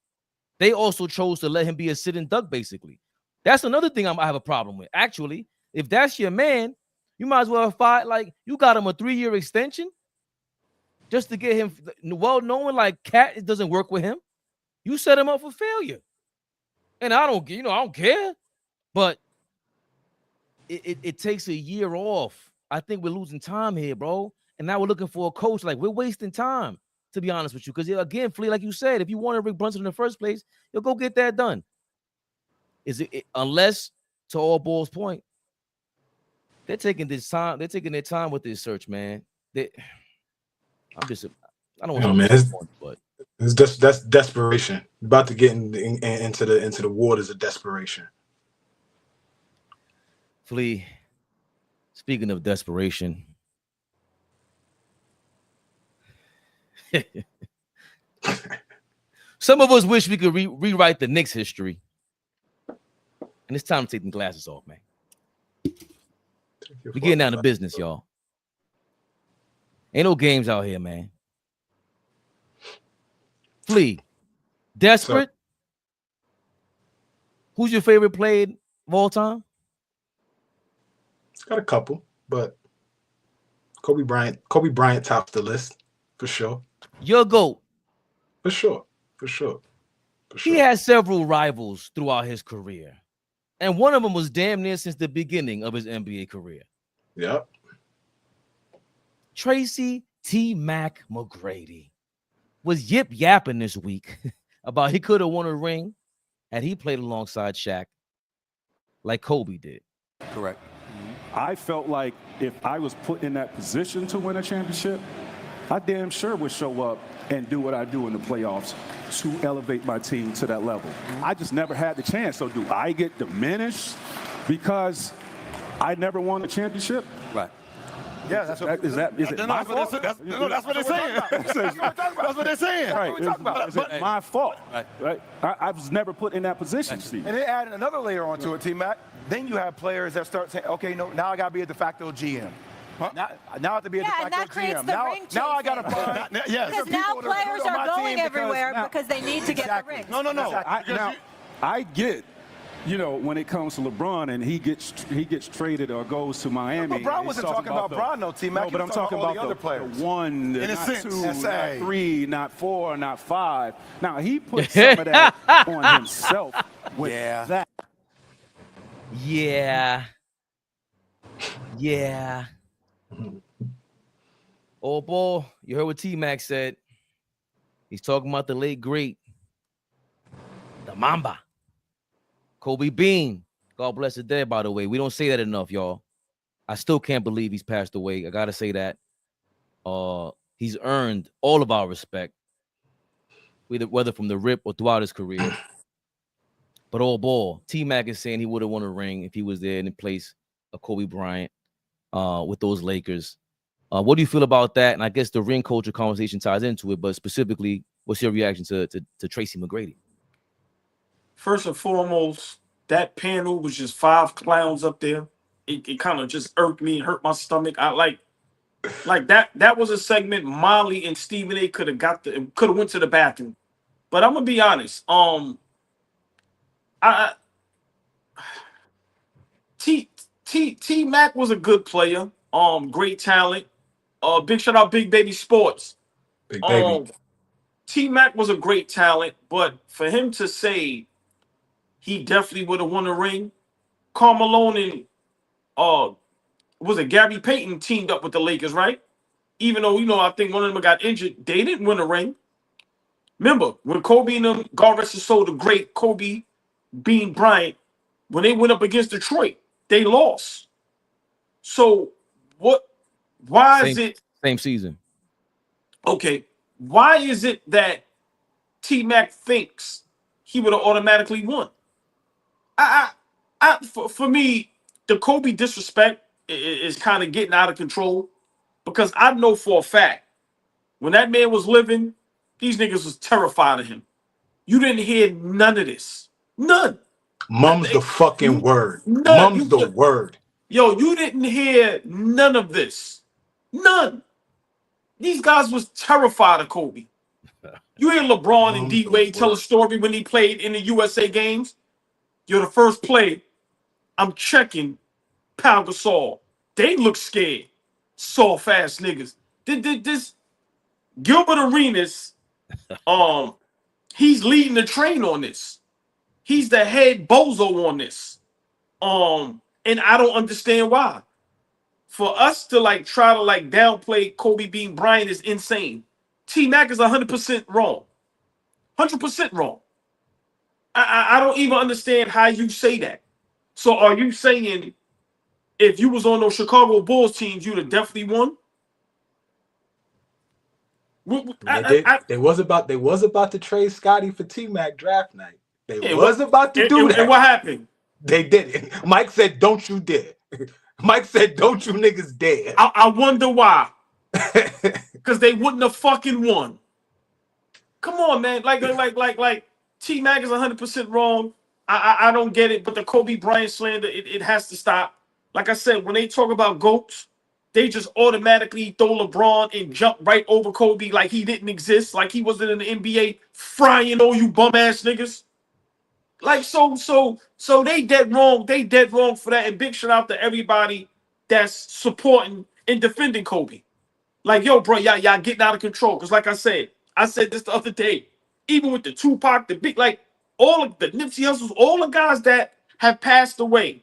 They also chose to let him be a sitting duck, basically. That's another thing I have a problem with. Actually, if that's your man, you might as well have fired. Like, you got him a 3-year extension just to get him, well, knowing like Cat, it doesn't work with him. You set him up for failure. And I don't care. But it takes a year off. I think we're losing time here, bro. And now we're looking for a coach. Like, we're wasting time, to be honest with you. Because, again, Flea, like you said, if you wanted Rick Brunson in the first place, you'll go get that done. Unless, to all Ball's point, they're taking their time with this search, man. I don't want to, man, but it's just that's desperation. About to get into the waters of desperation. Flea, speaking of desperation, some of us wish we could rewrite the Knicks history. And it's time to take the glasses off, man. We're getting down to business, y'all. Ain't no games out here, man. Flea, desperate. Who's your favorite player of all time? Got a couple, but Kobe Bryant tops the list for sure. Your GOAT. For sure. He has several rivals throughout his career. And one of them was damn near since the beginning of his NBA career. Yep. Tracy T. Mac McGrady was yip-yapping this week about he could have won a ring had he played alongside Shaq like Kobe did. Correct. I felt like if I was put in that position to win a championship, I damn sure would show up and do what I do in the playoffs to elevate my team to that level. I just never had the chance. So do I get diminished because I never won a championship? Right. Yeah, that's what is it my fault? That's what they're saying. That's what they're saying. Right. Is it my fault? Right. I was never put in that position, Steve. And then adding another layer onto it, T-Mac, then you have players that start saying, okay, no, now I got to be a de facto GM. Huh? Now I have to be a de facto and that creates GM. the ring Now I got to find. Because now players are going everywhere because they need to get the ring. No. I get, when it comes to LeBron and he gets traded or goes to Miami. LeBron wasn't talking about Bron, though, T-Mac. No, but I'm talking about the other players. The one, in a not sense, two, not three, not four, not five. Now, he put some of that on himself with that. Yeah. Oh, boy, you heard what T-Mac said. He's talking about the late, great, the Mamba, Kobe Bean. God bless the dead, by the way. We don't say that enough, y'all. I still can't believe he's passed away. I got to say that. He's earned all of our respect, whether from the rip or throughout his career. But oh, boy, T-Mac is saying he would have won a ring if he was there in the place of Kobe Bryant with those Lakers. What do you feel about that? And I guess the ring culture conversation ties into it, but specifically, what's your reaction to Tracy McGrady? First and foremost, that panel was just 5 clowns up there. It kind of just irked me, hurt my stomach. I like that. That was a segment Molly and Stephen A. could have went to the bathroom. But I'm gonna be honest. T Mac was a good player. Great talent. Big shout out Big Baby Sports. Big Baby. T Mac was a great talent, but for him to say he definitely would have won a ring, Karl Malone and was it Gary Payton teamed up with the Lakers, right? Even though, I think one of them got injured, they didn't win a ring. Remember, when Kobe and them, God rest his soul, the great Kobe Bean Bryant, when they went up against Detroit, they lost. So why is it same season? Okay, why is it that T-Mac thinks he would have automatically won? For me, the Kobe disrespect is kind of getting out of control because I know for a fact when that man was living, these niggas was terrified of him. You didn't hear none of this. None. Mum's the fucking word. None. Mum's the word. Yo, you didn't hear none of this. None. These guys was terrified of Kobe. You hear LeBron and D Wade tell a story when he played in the USA games. Yo, the first play, I'm checking Pau Gasol. They look scared. Soft ass niggas. This Gilbert Arenas, he's leading the train on this. He's the head bozo on this. And I don't understand why. For us to like try to like downplay Kobe beating Bryant is insane. T-Mac is 100% wrong. 100% wrong. I don't even understand how you say that. So are you saying if you was on those Chicago Bulls teams, you'd have definitely won? They was about to trade Scotty for T-Mac draft night. They was about to do that. And what happened? They did it. Mike said, "Don't you dare." Mike said, "Don't you niggas dare." I wonder why. Because they wouldn't have fucking won. Come on, man. Like T-Mac is 100% wrong. I don't get it, but the Kobe Bryant slander, it has to stop. Like I said, when they talk about GOATs, they just automatically throw LeBron and jump right over Kobe like he didn't exist, like he wasn't in the NBA frying all you bum ass niggas. Like so they dead wrong. They dead wrong for that. And big shout out to everybody that's supporting and defending Kobe. Like, yo, bro, y'all getting out of control. Because like I said this the other day, even with the Tupac, the big, like all of the Nipsey Hussles, all the guys that have passed away,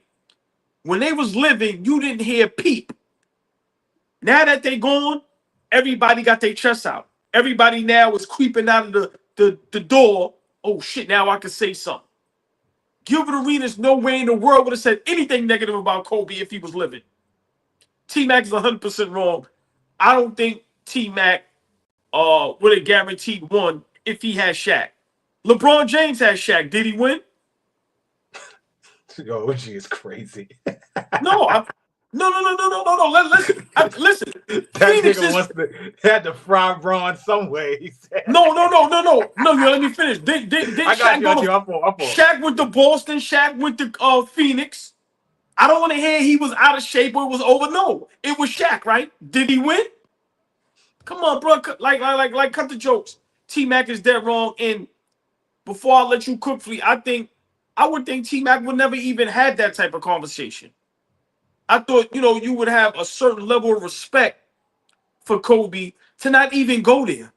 when they was living, you didn't hear peep. Now that they gone, everybody got their chests out. Everybody now is creeping out of the door. Oh shit, now I can say something. Gilbert Arenas, no way in the world would have said anything negative about Kobe if he was living. T-Mac is 100% wrong. I don't think T-Mac would have guaranteed one if he had Shaq. LeBron James had Shaq. Did he win? Yo, OG is crazy. No. Listen. That nigga had to fry Braun some way. He said. No. Let me finish. Did I got Shaq you. I'm on. Shaq went to Boston. Shaq went to Phoenix. I don't want to hear he was out of shape or it was over. No, it was Shaq, right? Did he win? Come on, bro. Like, cut the jokes. T-Mac is dead wrong. And before I let you cook, Flea, I would think T-Mac would never even had that type of conversation. I thought, you would have a certain level of respect for Kobe to not even go there.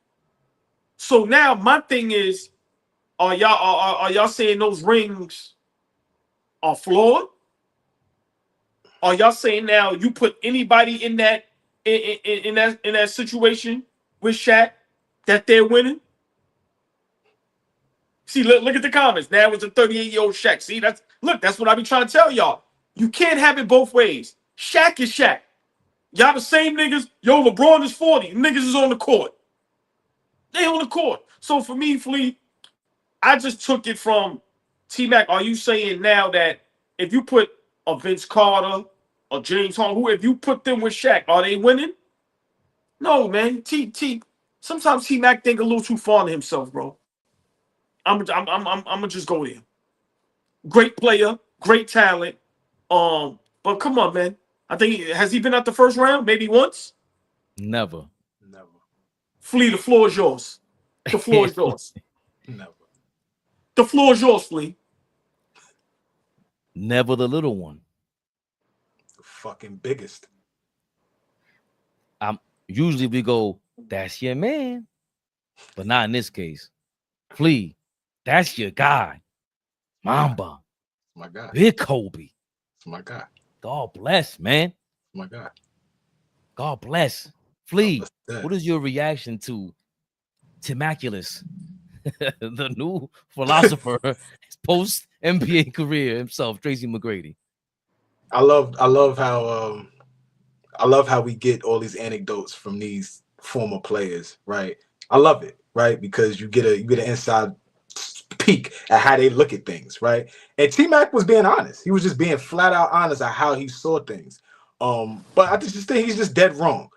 So now my thing is, are y'all saying those rings are flawed? Are y'all saying now you put anybody in that situation with Shaq that they're winning? See, look at the comments. Now it's a 38-year-old Shaq. See, that's what I be trying to tell y'all. You can't have it both ways. Shaq is Shaq. Y'all the same niggas. Yo, LeBron is 40. Niggas is on the court. They on the court. So for me, Flea, I just took it from T-Mac. Are you saying now that if you put a Vince Carter or James Harden, if you put them with Shaq, are they winning? No, man. Sometimes T-Mac think a little too far of himself, bro. I'm gonna just go there. Great player, great talent. But come on, man. I think has he been at the first round? Maybe once? Never. Flea, the floor is yours. The floor is yours. Never. The floor is yours, Flea. Never the little one. The fucking biggest. Usually we go, that's your man. But not in this case. Flea, that's your guy. Mamba. My guy. Big Kobe. It's my guy. God bless, man. My guy. God bless. Flea, what is your reaction to Timaculus, the new philosopher, his post NBA career himself, Tracy McGrady? I love how we get all these anecdotes from these former players, right? I love it, right? Because you get an inside peek at how they look at things, right? And T-Mac was being honest. He was just being flat out honest at how he saw things. But I just think he's just dead wrong.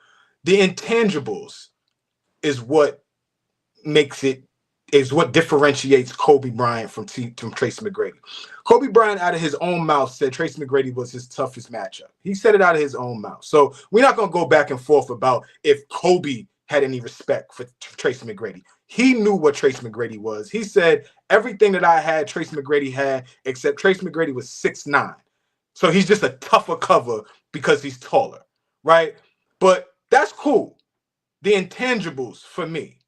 The intangibles is what differentiates Kobe Bryant from Tracy McGrady. Kobe Bryant, out of his own mouth, said Tracy McGrady was his toughest matchup. He said it out of his own mouth. So we're not going to go back and forth about if Kobe had any respect for Tracy McGrady. He knew what Tracy McGrady was. He said, everything that I had, Tracy McGrady had, except Tracy McGrady was 6'9". So he's just a tougher cover because he's taller, right? But that's cool. The intangibles for me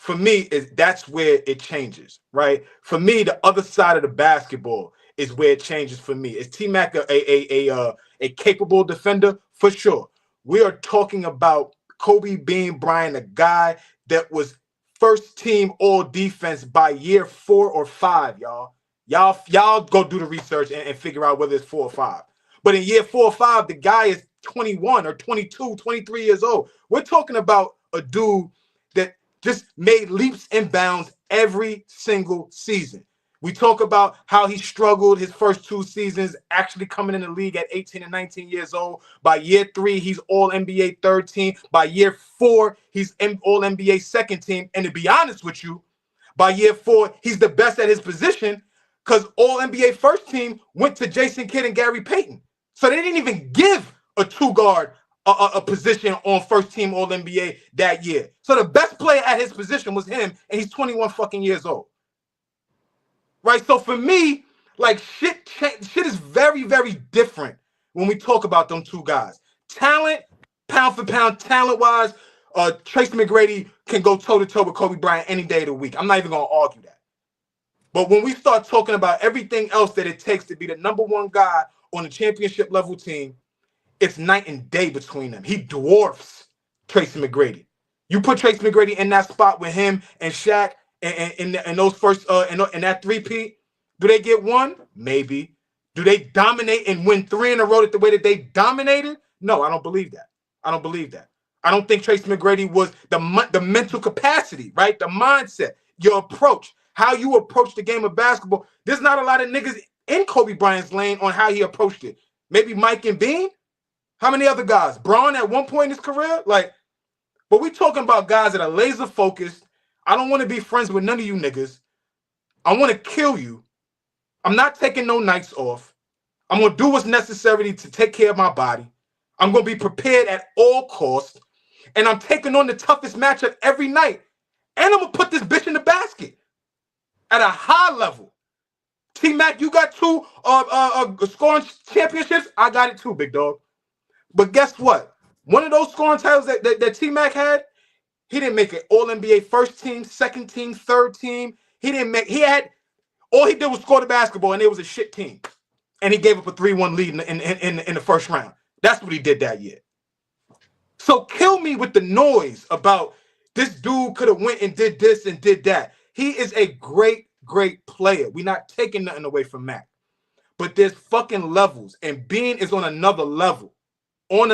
is that's where it changes, right? For me, the other side of the basketball is where it changes for me. Is T-Mac a capable defender? For sure. We are talking about Kobe Bean Bryant, a guy that was first team all defense by year 4 or 5, y'all. Y'all go do the research and figure out whether it's 4 or 5. But in year 4 or 5, the guy is 21 or 22, 23 years old. We're talking about a dude that just made leaps and bounds every single season. We talk about how he struggled his first 2 seasons, actually coming in the league at 18 and 19 years old. By year 3, he's All-NBA third team. By year 4, he's All-NBA second team. And to be honest with you, by year 4, he's the best at his position because All-NBA first team went to Jason Kidd and Gary Payton. So they didn't even give a 2-guard a position on first team All-NBA that year. So the best player at his position was him, and he's 21 fucking years old. Right? So for me, like shit is very, very different when we talk about them 2 guys. Talent, pound for pound, talent-wise, Tracy McGrady can go toe-to-toe with Kobe Bryant any day of the week. I'm not even going to argue that. But when we start talking about everything else that it takes to be the number 1 guy on a championship level team, it's night and day between them. He dwarfs Tracy McGrady. You put Tracy McGrady in that spot with him and Shaq and those first in that 3-peat, do they get 1? Maybe. Do they dominate and win 3 in a row the way that they dominated? No, I don't believe that. I don't think Tracy McGrady was the mental capacity, right? The mindset, your approach, how you approach the game of basketball. There's not a lot of niggas in Kobe Bryant's lane on how he approached it. Maybe Mike and Bean. How many other guys? Braun at one point in his career? But we talking about guys that are laser focused. I don't want to be friends with none of you niggas. I want to kill you. I'm not taking no nights off. I'm going to do what's necessary to take care of my body. I'm going to be prepared at all costs. And I'm taking on the toughest matchup every night. And I'm going to put this bitch in the basket at a high level. T-Mac, you got 2 scoring championships. I got it too, big dog. But guess what? One of those scoring titles that T-Mac had, he didn't make it All-NBA first team, second team, third team. All he did was score the basketball, and it was a shit team. And he gave up a 3-1 lead in the first round. That's what he did that year. So kill me with the noise about this dude could have went and did this and did that. He is a great, great player. We're not taking nothing away from Mac. But there's fucking levels, and Bean is on another level. When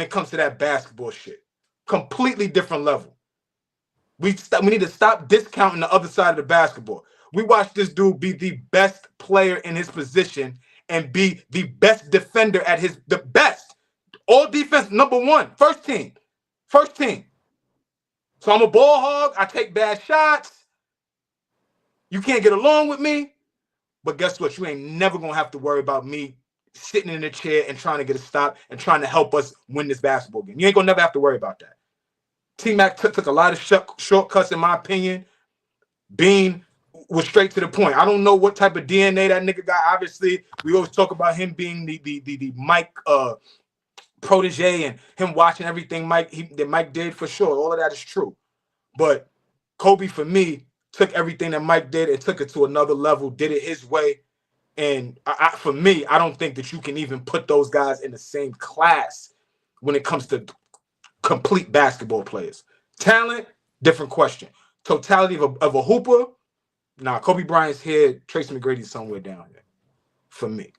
it comes to that basketball shit. Completely different level. We need to stop discounting the other side of the basketball. We watched this dude be the best player in his position and be the best defender at the best. All defense number 1, first team. So I'm a ball hog. I take bad shots. You can't get along with me. But guess what? You ain't never going to have to worry about me sitting in a chair and trying to get a stop and trying to help us win this basketball game. You ain't gonna never have to worry about that. T-Mac took a lot of shortcuts, in my opinion. Bean was straight to the point. I don't know what type of DNA that nigga got. Obviously, we always talk about him being the Mike protege and him watching everything that Mike did, for sure. All of that is true. But Kobe, for me, took everything that Mike did and took it to another level, did it his way. And for me, I don't think that you can even put those guys in the same class when it comes to complete basketball players. Talent, different question. Totality of a hooper, nah, Kobe Bryant's here. Tracy McGrady's somewhere down there for me.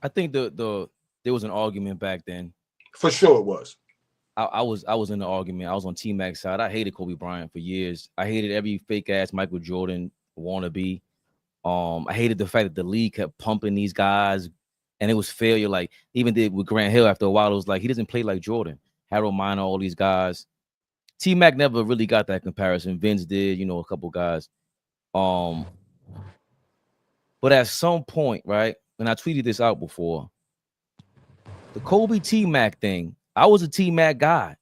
I think there was an argument back then. For sure it was. I was in the argument. I was on T-Mac's side. I hated Kobe Bryant for years. I hated every fake ass Michael Jordan wannabe. I hated the fact that the league kept pumping these guys, and it was failure. Like even did with Grant Hill after a while, it was like he doesn't play like Jordan, Harold Miner, all these guys. T-Mac never really got that comparison. Vince did, a couple guys. But at some point, right, and I tweeted this out before, the Kobe T-Mac thing, I was a T-Mac guy.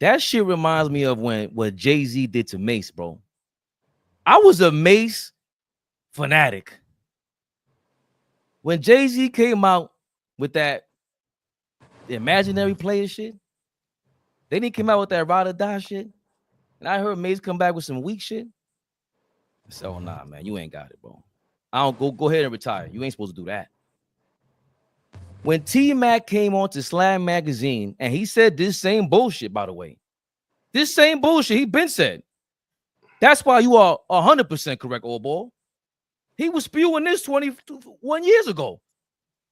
That shit reminds me of what Jay-Z did to Mace, bro. I was a Mace fanatic. When Jay-Z came out with that imaginary player shit, they didn't come out with that ride or die shit. And I heard Mace come back with some weak shit. I said, oh, nah, man, you ain't got it, bro. I don't go ahead and retire. You ain't supposed to do that. When T-Mac came on to Slam Magazine, and he said this same bullshit, by the way. This same bullshit he been said. That's why you are 100% correct, old boy. He was spewing this 21 years ago.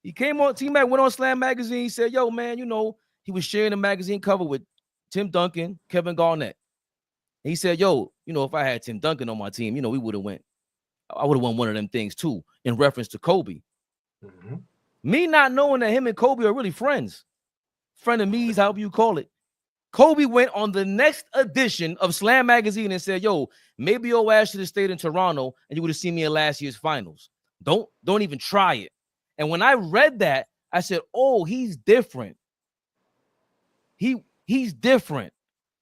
He came on, T-Mac went on Slam Magazine, said, yo, man, he was sharing a magazine cover with Tim Duncan, Kevin Garnett. He said, yo, if I had Tim Duncan on my team, we would have I would have won one of them things too, in reference to Kobe. Mm-hmm. Me not knowing that him and Kobe are really friends. Frenemies, however you call it. Kobe went on the next edition of Slam Magazine and said, yo, maybe your ass should have stayed in Toronto and you would have seen me in last year's finals. Don't even try it. And when I read that, I said, oh, he's different. He's different.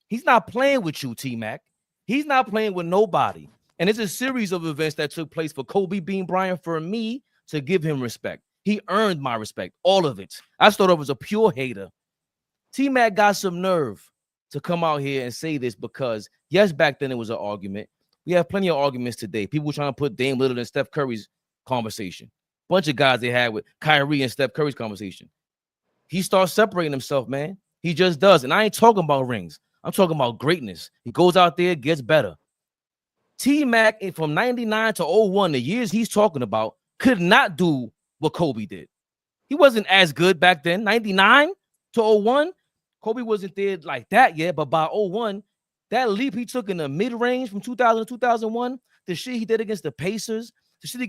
He's not playing with you, T-Mac. He's not playing with nobody. And it's a series of events that took place for Kobe Bean Bryant for me to give him respect. He earned my respect, all of it. I started off as a pure hater. T-Mac got some nerve to come out here and say this because, yes, back then it was an argument. We have plenty of arguments today. People trying to put Dame Lillard and Steph Curry's conversation. Bunch of guys they had with Kyrie and Steph Curry's conversation. He starts separating himself, man. He just does. And I ain't talking about rings. I'm talking about greatness. He goes out there, gets better. T-Mac from 99 to 01, the years he's talking about, could not do what Kobe did. He wasn't as good back then. 99 to 01, Kobe wasn't there like that yet, but by 01, that leap he took in the mid-range from 2000 to 2001, the shit he did against the Pacers, the shit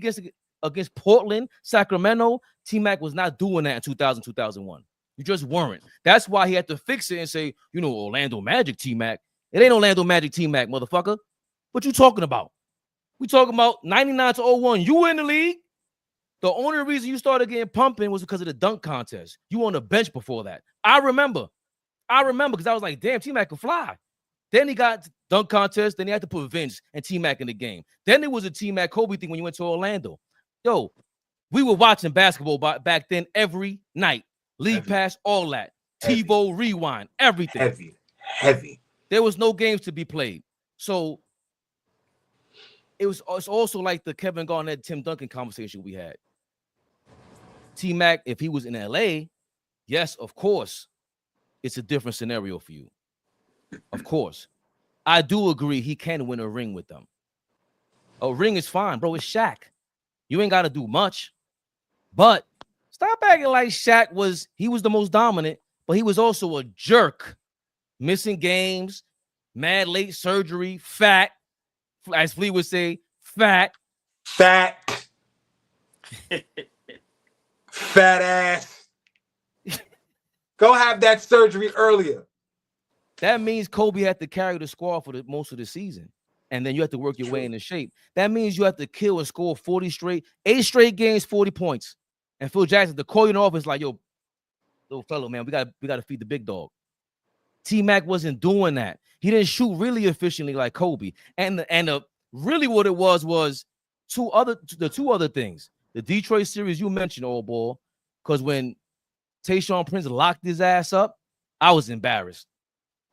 against Portland, Sacramento, T-Mac was not doing that in 2000, 2001. You just weren't. That's why he had to fix it and say, Orlando Magic T-Mac. It ain't Orlando Magic T-Mac, motherfucker. What you talking about? We talking about 99 to 01. You were in the league. The only reason you started getting pumping was because of the dunk contest. You were on the bench before that. I remember because I was like, damn, T-Mac can fly. Then he got dunk contest. Then he had to put Vince and T-Mac in the game. Then there was a T-Mac Kobe thing when you went to Orlando. Yo, we were watching basketball back then every night. League Pass, all that. TiVo, Rewind, everything. Heavy. There was no games to be played. So it's also like the Kevin Garnett, Tim Duncan conversation we had. T-Mac, if he was in LA, yes, of course, it's a different scenario for you. Of course. I do agree he can win a ring with them. A ring is fine, bro. It's Shaq. You ain't got to do much. But stop acting like Shaq was the most dominant, but he was also a jerk. Missing games, mad late surgery, fat. As Flea would say, fat. Fat ass. Go have that surgery earlier. That means Kobe had to carry the squad for most of the season. And then you have to work your way into shape. That means you have to kill and score 8 straight games, 40 points. And Phil Jackson, to call you in the office like, yo, little fellow, man, we gotta feed the big dog. T-Mac wasn't doing that. He didn't shoot really efficiently like Kobe. And really what it was the two other things. The Detroit series you mentioned, old boy, because when Tayshaun Prince locked his ass up, I was embarrassed.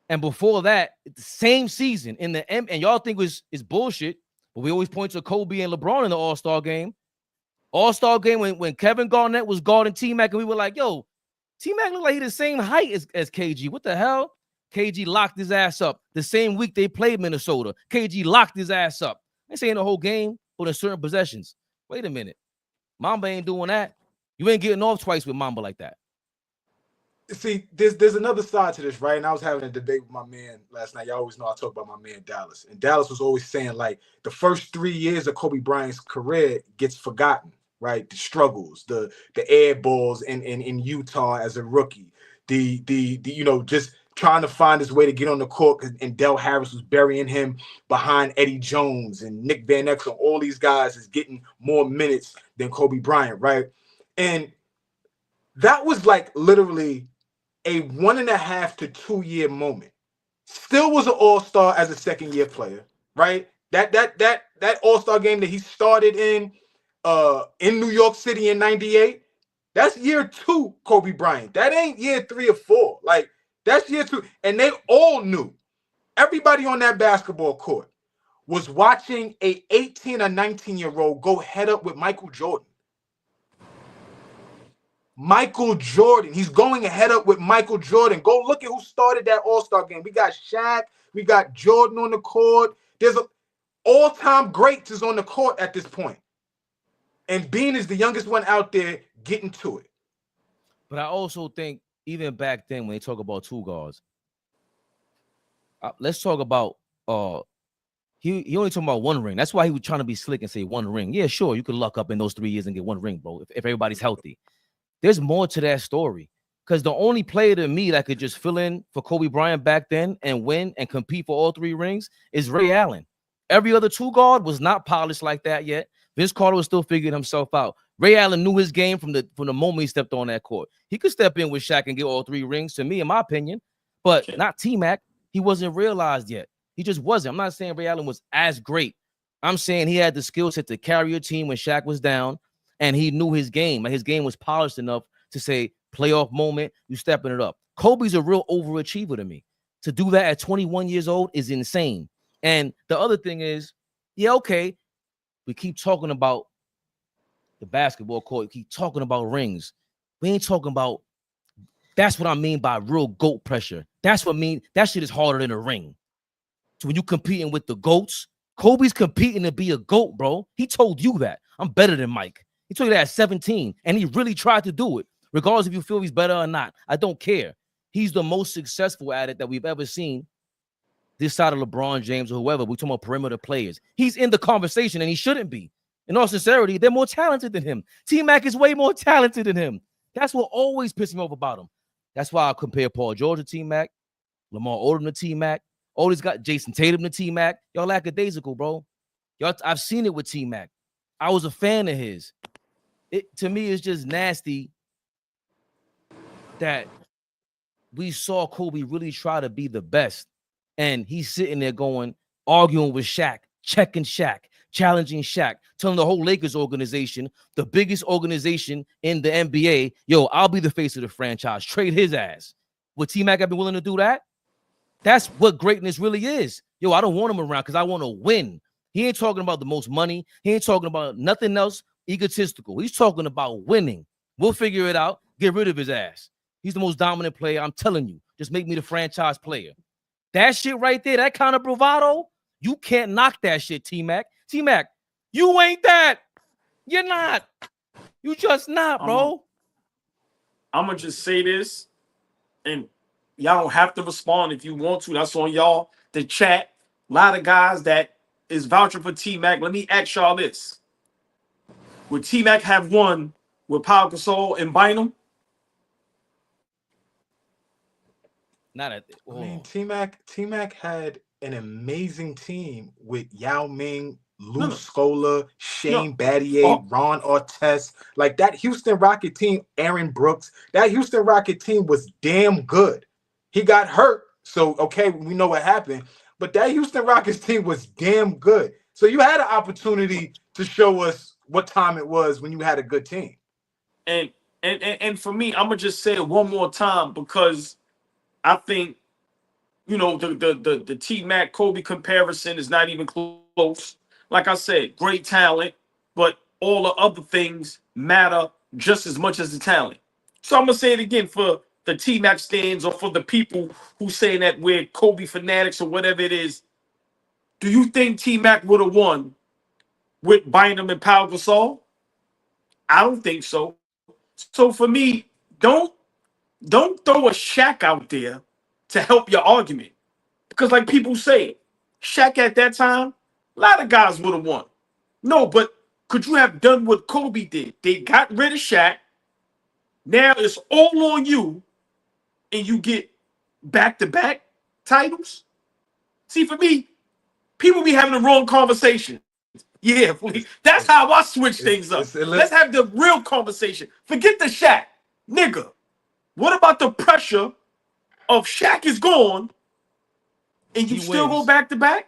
And before that, the same season and y'all think it's bullshit, but we always point to Kobe and LeBron in the All-Star game. All-Star game when Kevin Garnett was guarding T-Mac, and we were like, yo, T-Mac looked like he's the same height as KG. What the hell? KG locked his ass up. The same week they played Minnesota, KG locked his ass up. I ain't saying the whole game, but in certain possessions. Wait a minute. Mamba ain't doing that. You ain't getting off twice with Mamba like that. See, there's another side to this, right? And I was having a debate with my man last night. Y'all always know I talk about my man Dallas. And Dallas was always saying, like, the first 3 years of Kobe Bryant's career gets forgotten, right? The struggles, the air balls in Utah as a rookie, the just trying to find his way to get on the court, and Del Harris was burying him behind Eddie Jones and Nick Van Exel. All these guys is getting more minutes than Kobe Bryant, right? And that was like literally a 1.5 to 2 year moment. Still was an all-star as a second-year player, right? That all-star game that he started in New York City in '98, that's year 2 Kobe Bryant. That ain't year 3 or 4. Like, that's year 2. And they all knew. Everybody on that basketball court was watching a 18 or 19-year-old go head up with Michael Jordan. Michael Jordan. He's going ahead up with Michael Jordan. Go look at who started that All-Star game. We got Shaq. We got Jordan on the court. There's all-time greats is on the court at this point. And Bean is the youngest one out there getting to it. But I also think even back then when they talk about two guards, let's talk about he only talking about one ring. That's why he was trying to be slick and say one ring. Yeah, sure, you could luck up in those 3 years and get one ring, bro, if everybody's healthy. There's more to that story, because the only player to me that could just fill in for Kobe Bryant back then and win and compete for all 3 rings is Ray Allen. Every other two guard was not polished like that yet. Vince Carter was still figuring himself out. Ray Allen knew his game from the moment he stepped on that court. He could step in with Shaq and get all 3 rings, to me, in my opinion, but not T-Mac. He wasn't realized yet. He just wasn't. I'm not saying Ray Allen was as great. I'm saying he had the skill set to carry a team when Shaq was down, and he knew his game. Like, his game was polished enough to say, playoff moment, you stepping it up. Kobe's a real overachiever to me. To do that at 21 years old is insane. And the other thing is, yeah, okay, we keep talking about the basketball court, we keep talking about rings. We ain't talking about, that's what I mean by real GOAT pressure. That's what I mean. That shit is harder than a ring. So when you competing with the GOATs, Kobe's competing to be a GOAT, bro. He told you that. I'm better than Mike. He told you that at 17, and he really tried to do it, regardless if you feel he's better or not. I don't care. He's the most successful at it that we've ever seen this side of LeBron James or whoever. We're talking about perimeter players. He's in the conversation, and he shouldn't be. In all sincerity, they're more talented than him. T-Mac is way more talented than him. That's what always pisses me off about him. That's why I compare Paul George to T-Mac, Lamar Odom to T-Mac. All these got Jason Tatum to T-Mac. Y'all lackadaisical, bro. Y'all, I've seen it with T-Mac. I was a fan of his. It, to me, is just nasty that we saw Kobe really try to be the best, and he's sitting there going, arguing with Shaq, checking Shaq, challenging Shaq, telling the whole Lakers organization, the biggest organization in the NBA, yo, I'll be the face of the franchise. Trade his ass. Would T-Mac have been willing to do that? That's what greatness really is. Yo, I don't want him around because I want to win. He ain't talking about the most money. He ain't talking about nothing else egotistical. He's talking about winning. We'll figure it out. Get rid of his ass. He's the most dominant player. I'm telling you. Just make me the franchise player. That shit right there, that kind of bravado, you can't knock that shit, T-Mac. T-Mac, you ain't that. You're not. You just not, bro. I'm going to just say this, and y'all don't have to respond if you want to. That's on y'all. The chat, a lot of guys that is vouching for T-Mac. Let me ask y'all this. Would T-Mac have won with Pau Gasol and Bynum? Not at. I mean, T-Mac had an amazing team with Yao Ming, Lou Scola, Shane Battier, Ron Artest. Like, that Houston Rocket team, Aaron Brooks, that Houston Rocket team was damn good. He got hurt, so, okay, we know what happened. But that Houston Rockets team was damn good. So you had an opportunity to show us what time it was when you had a good team. And for me, I'm going to just say it one more time, because I think, you know, the T-Mac Kobe comparison is not even close. Like I said, great talent, but all the other things matter just as much as the talent. So I'm going to say it again for the T-Mac stands, or for the people who say that we're Kobe fanatics or whatever it is. Do you think T-Mac would have won with Bynum and Pau Gasol? I don't think so. So for me, don't don't throw a Shaq out there to help your argument. Because like people say, Shaq at that time, a lot of guys would have won. No, but could you have done what Kobe did? They got rid of Shaq. Now it's all on you, and you get back-to-back titles. See, for me, people be having the wrong conversation. Yeah, that's how I switch things up. Let's have the real conversation. Forget the Shaq. Nigga, what about the pressure of Shaq is gone and you still go back-to-back?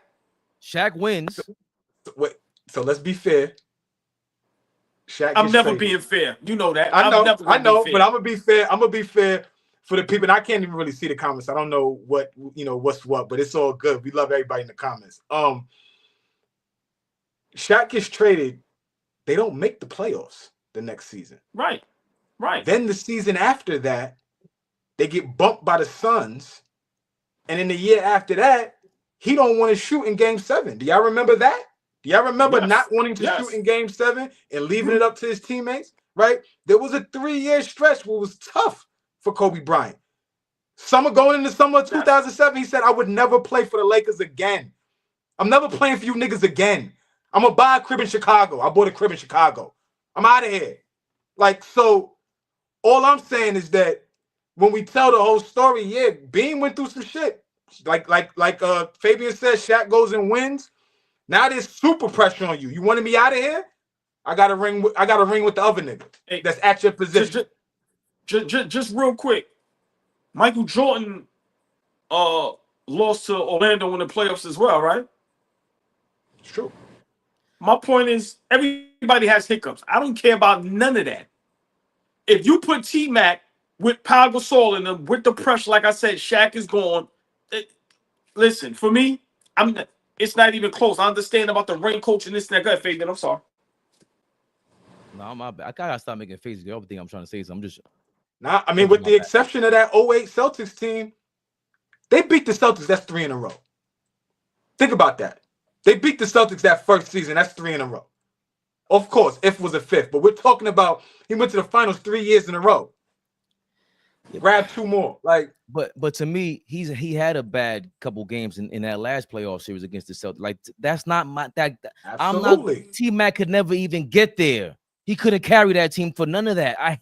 Shaq wins. Wait, so let's be fair. Shaq I'm never traded. being fair. You know that. I know, but I'm gonna be fair for the people. And I can't even really see the comments. I don't know what's what, but it's all good. We love everybody in the comments. Shaq gets traded. They don't make the playoffs the next season. Right. Then the season after that, they get bumped by the Suns, and in the year after that, he don't want to shoot in Game 7. Do y'all remember that? Do y'all remember not wanting to shoot in Game 7 and leaving it up to his teammates? Right? There was a 3-year stretch where it was tough for Kobe Bryant. Going into summer of 2007, he said, I would never play for the Lakers again. I'm never playing for you niggas again. I'm going to buy a crib in Chicago. I bought a crib in Chicago. I'm out of here. So all I'm saying is that when we tell the whole story, yeah, Bean went through some shit. Like Fabian said, Shaq goes and wins. Now there's super pressure on you. You wanted me out of here? I got a ring with the other nigga that's at your position. Just real quick. Michael Jordan lost to Orlando in the playoffs as well, right? It's true. My point is, everybody has hiccups. I don't care about none of that. If you put T-Mac with Pau Gasol in them, with the pressure, like I said, Shaq is gone. Listen, for me, it's not even close. I understand about the rain coach and this and that. Go ahead, Fabian. I'm sorry. No, my bad. I gotta stop making faces. Everything I'm trying to say is I'm just. Nah, I mean, with the exception of that 08 Celtics team, they beat the Celtics. That's 3 in a row. Think about that. They beat the Celtics that first season. That's 3 in a row. Of course, if was a 5th, but we're talking about he went to the finals 3 years in a row. Grab 2 more. But to me, he had a bad couple games in that last playoff series against the Celtics. That's not my Absolutely. I'm not. T-Mac could never even get there. He couldn't carry that team for none of that.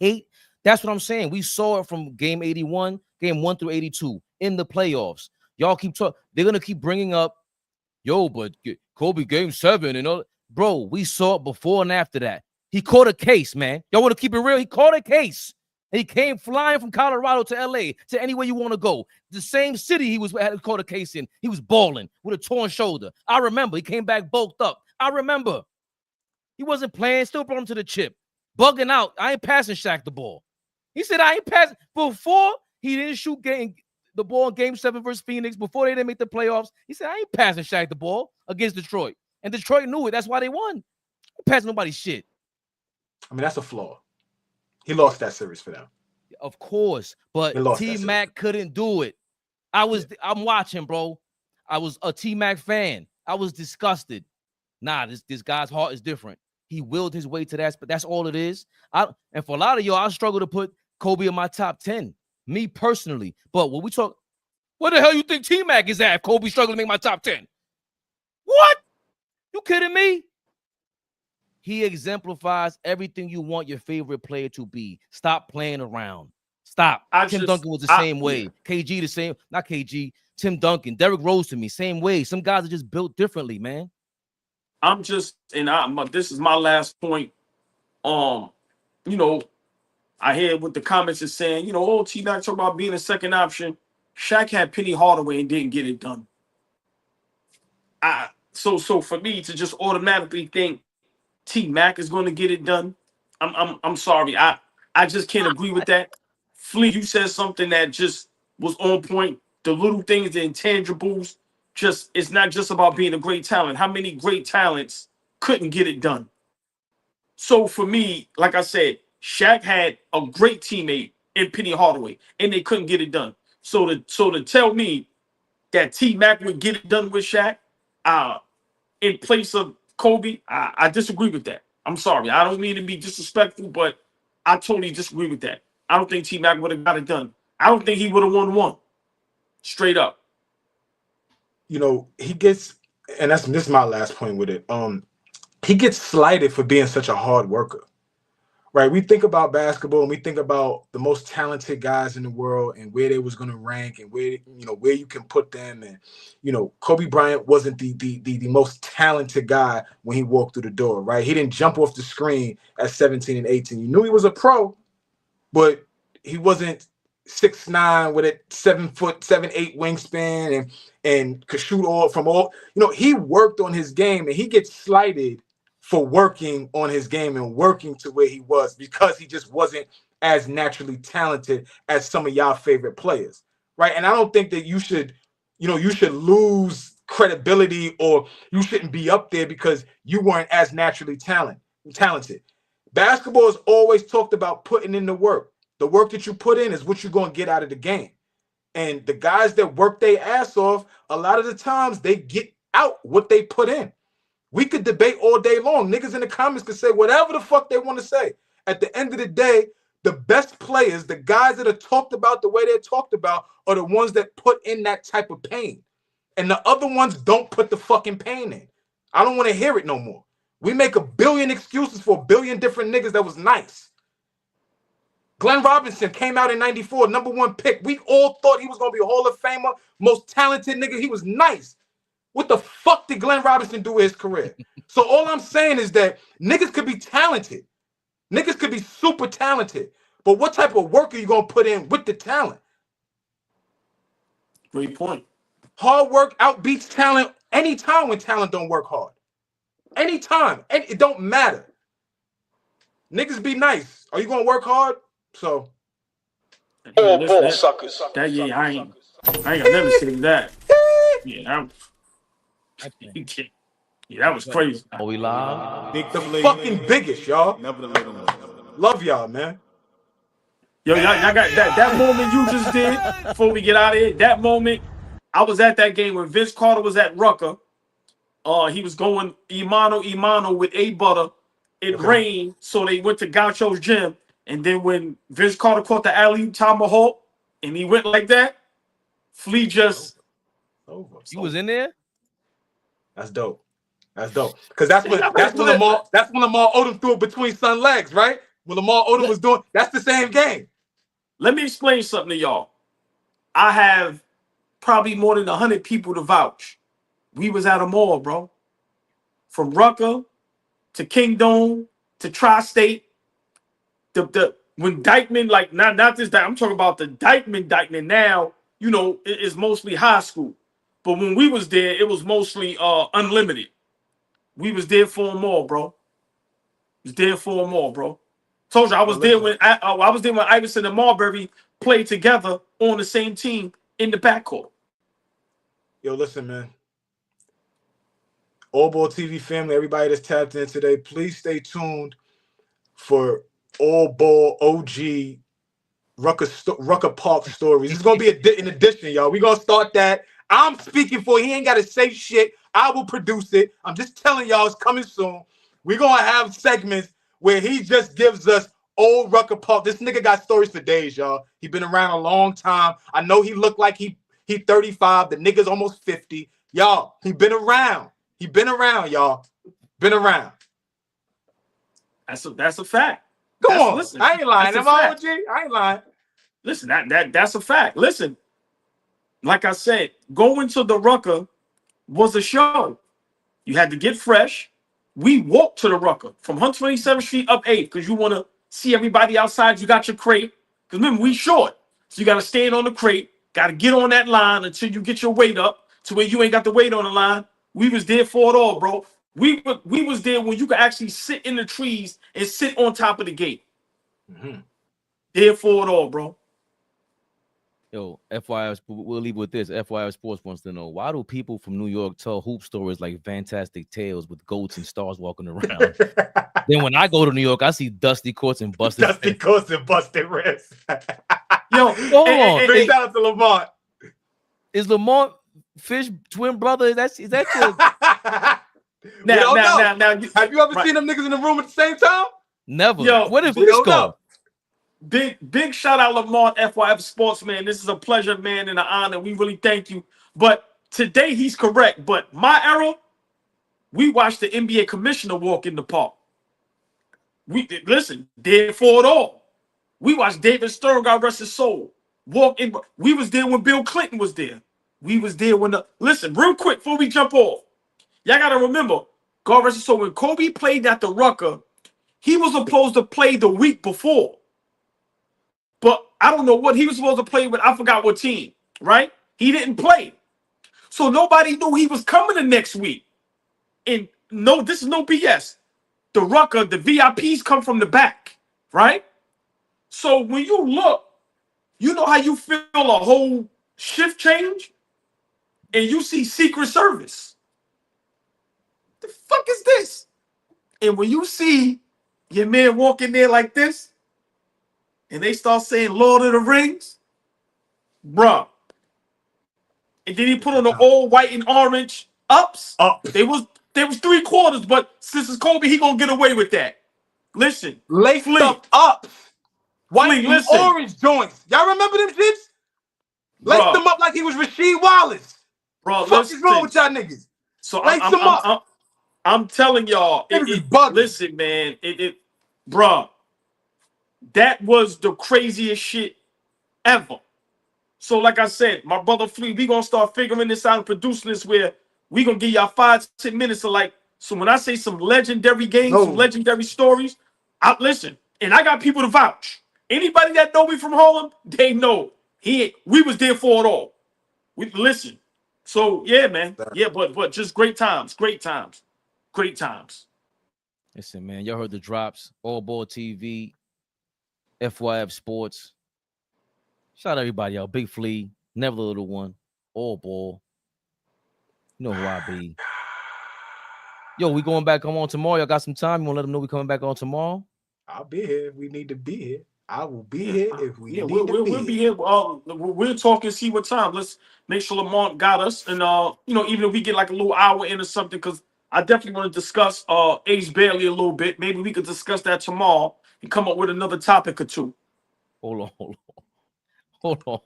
That's what I'm saying. We saw it from game 81, game 1 through 82 in the playoffs. Y'all keep talking. They're gonna keep bringing up, but Kobe game 7 and all. Bro, we saw it before and after that. He caught a case, man. Y'all want to keep it real? He caught a case. He came flying from Colorado to LA to anywhere you want to go. The same city he had caught a case in. He was balling with a torn shoulder. I remember. He came back bulked up. I remember. He wasn't playing. Still brought him to the chip. Bugging out. I ain't passing Shaq the ball. He said, I ain't passing. Before he didn't shoot the ball in Game 7 versus Phoenix, before they didn't make the playoffs, he said, I ain't passing Shaq the ball against Detroit. And Detroit knew it. That's why they won. He passed nobody's shit. I mean, that's a flaw. He lost that series for them. Of course. But T-Mac couldn't do it. I'm watching, bro. I was a T-Mac fan. I was disgusted. Nah, this guy's heart is different. He willed his way to that, but that's all it is. And for a lot of y'all, I struggle to put Kobe in my top 10. Me personally. But when we talk, what the hell you think T-Mac is at if Kobe struggling to make my top 10? What? You kidding me? He exemplifies everything you want your favorite player to be. Stop playing around. Stop. Tim Duncan was the same way. KG the same. Not KG. Tim Duncan. Derrick Rose to me. Same way. Some guys are just built differently, man. This is my last point. I hear what the comments are saying. T-Mac talk about being a second option. Shaq had Penny Hardaway and didn't get it done. So for me to just automatically think T-Mac is going to get it done, I'm sorry. I just can't agree with that. Flea, you said something that just was on point. The little things, the intangibles, it's not just about being a great talent. How many great talents couldn't get it done? So for me, like I said, Shaq had a great teammate in Penny Hardaway, and they couldn't get it done. So to tell me that T-Mac would get it done with Shaq, in place of Kobe, I disagree with that. I'm sorry. I don't mean to be disrespectful, but I totally disagree with that. I don't think T-Mac would have got it done. I don't think he would have won one. Straight up. You know, he gets, and this is my last point with it. He gets slighted for being such a hard worker. Right, we think about basketball and we think about the most talented guys in the world and where they was going to rank and where you can put them. And Kobe Bryant wasn't the most talented guy when he walked through the door. Right, he didn't jump off the screen at 17 and 18. You knew he was a pro, but he wasn't 6'9" with a 7'8" wingspan and could shoot all from all. He worked on his game and he gets slighted for working on his game and working to where he was because he just wasn't as naturally talented as some of y'all favorite players, right? And I don't think that you should lose credibility or you shouldn't be up there because you weren't as naturally talented. Basketball is always talked about putting in the work. The work that you put in is what you're going to get out of the game. And the guys that work their ass off, a lot of the times they get out what they put in. We could debate all day long. Niggas in the comments could say whatever the fuck they want to say. At the end of the day, the best players, the guys that are talked about the way they're talked about, are the ones that put in that type of pain. And the other ones don't put the fucking pain in. I don't want to hear it no more. We make a billion excuses for a billion different niggas that was nice. Glenn Robinson came out in 94, #1 pick. We all thought he was going to be a Hall of Famer, most talented nigga. He was nice. What the fuck did Glenn Robinson do with his career? So all I'm saying is that niggas could be talented. Niggas could be super talented. But what type of work are you going to put in with the talent? Great point. Hard work outbeats talent anytime when talent don't work hard. Anytime. It don't matter. Niggas be nice. Are you going to work hard? So. Suckers. I ain't gonna never say that. Yeah, that was crazy. Are we live? The fucking biggest, y'all. Love y'all, man. Yo, y'all got that moment you just did before we get out of here. That moment, I was at that game when Vince Carter was at Rucker. He was going Imano with A Butter. It rained, so they went to Gaucho's gym. And then when Vince Carter caught the alley tomahawk and he went like that, Flea just over. You was in there? That's dope. Because that's when Lamar Odom threw it between Son's legs, right? When Lamar Odom was doing, that's the same game. Let me explain something to y'all. I have probably more than 100 people to vouch. We was at a mall, bro. From Rucker to Kingdom to Tri-State. When Dykeman, like not this, I'm talking about the Dykeman now, it is mostly high school. But when we was there, it was mostly unlimited. We was there for them all, bro. Told you I was there when Iverson and Marbury played together on the same team in the backcourt. Yo, listen, man. All Ball TV family, everybody that's tapped in today, please stay tuned for All Ball OG Rucker Park stories. It's gonna be an addition, y'all. We gonna start that. I'm speaking for. He ain't got to say shit. I will produce it. I'm just telling y'all it's coming soon. We're gonna have segments where he just gives us old Rucker Park. This nigga got stories for days, y'all. He been around a long time. I know he looked like he 35. The nigga's almost 50. Y'all, he been around. Y'all. Been around. That's a fact. Go on. Listen, I ain't lying. Am I OG? I ain't lying. Listen, that's a fact. Listen, like I said, going to the Rucker was a show. You had to get fresh. We walked to the Rucker from 127th Street up 8th because you want to see everybody outside. You got your crate. Because remember, we short. So you got to stand on the crate. Got to get on that line until you get your weight up to where you ain't got the weight on the line. We was there for it all, bro. We was there when you could actually sit in the trees and sit on top of the gate. Mm-hmm. There for it all, bro. Yo, FYI, we'll leave with this. FYI Sports wants to know, why do people from New York tell hoop stories like Fantastic Tales with goats and stars walking around? Then when I go to New York, I see dusty courts and busted wrists. Yo, hold on. Big shout out to Lamont. Is Lamont Fish twin brother? Is that your... Now, have you ever seen them niggas in the room at the same time? Never. Yo, where did Fish go? Big shout out Lamont FYF Sports, man. This is a pleasure, man, and an honor. We really thank you. But today he's correct. But my era, we watched the NBA commissioner walk in the park. We listen, there for it all. We watched David Stern, God rest his soul, walk in. We was there when Bill Clinton was there. We was there when listen, real quick before we jump off. Y'all gotta remember, God rest his soul, when Kobe played at the Rucker, he was supposed to play the week before. But I don't know what he was supposed to play with. I forgot what team, right? He didn't play. So nobody knew he was coming the next week. And no, this is no BS. The Rucker, the VIPs come from the back, right? So when you look, you know how you feel a whole shift change? And you see Secret Service. The fuck is this? And when you see your man walk in there like this, and they start saying Lord of the Rings, bruh. And then he put on the all white and orange ups. They was 3/4, but since it's Kobe, he gonna get away with that. Listen, Lace Flea. them up. White Flea, and listen. orange joints. Y'all remember them shits? Lace Bruh. them up like he was Rasheed Wallace. Bro, Fuck listen. is wrong with y'all niggas? So Lace them up. I'm telling y'all, Niggas is bugging. listen, man, bruh, that was the craziest shit ever. So, like I said, my brother Flea, we gonna start figuring this out and producing this where we gonna give y'all 5-10 minutes of like. So when I say some legendary games, some legendary stories, listen, and I got people to vouch. Anybody that know me from Harlem, they know we was there for it all. We listen. So yeah, man, yeah, but just great times. Listen, man, y'all heard the drops. All Ball TV, FYF Sports. Shout out everybody out. Big Flea, Never the Little One, All Ball. You know who I be. Yo, we going back on tomorrow. Y'all got some time? You want to let them know we coming back on tomorrow? I'll be here if we need to be here. I will be here if we need to we'll be here. We'll talk and see what time. Let's make sure Lamont got us, and even if we get like a little hour in or something, because I definitely want to discuss Ace Bailey a little bit. Maybe we could discuss that tomorrow and come up with another topic or two. Hold on.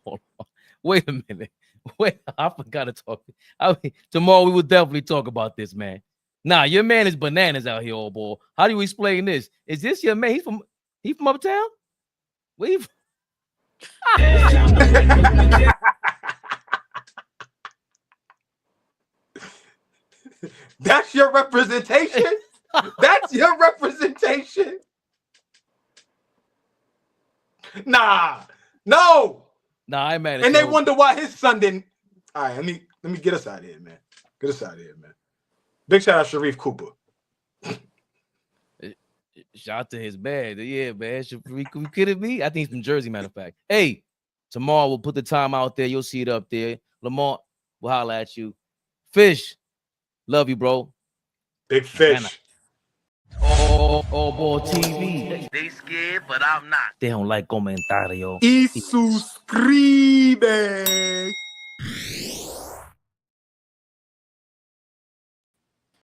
Wait a minute. Wait, I forgot to talk. Tomorrow we will definitely talk about this, man. Nah, your man is bananas out here, old boy. How do you explain this? Is this your man? He from uptown? That's your representation? That's your representation? Nah. No. Nah, I ain't mad at And you. they wonder why his son didn't. All right, let me get us out of here, man. Get us out of here, man. Big shout out Sharif Cooper. Shout out to his bag. Yeah, man. You kidding me? I think he's from Jersey, matter of fact. Hey, tomorrow we'll put the time out there. You'll see it up there. Lamont will holler at you. Fish, love you, bro. Big Fish. All Ball TV. They scared, but I'm not. They don't like comentario. Y suscribe.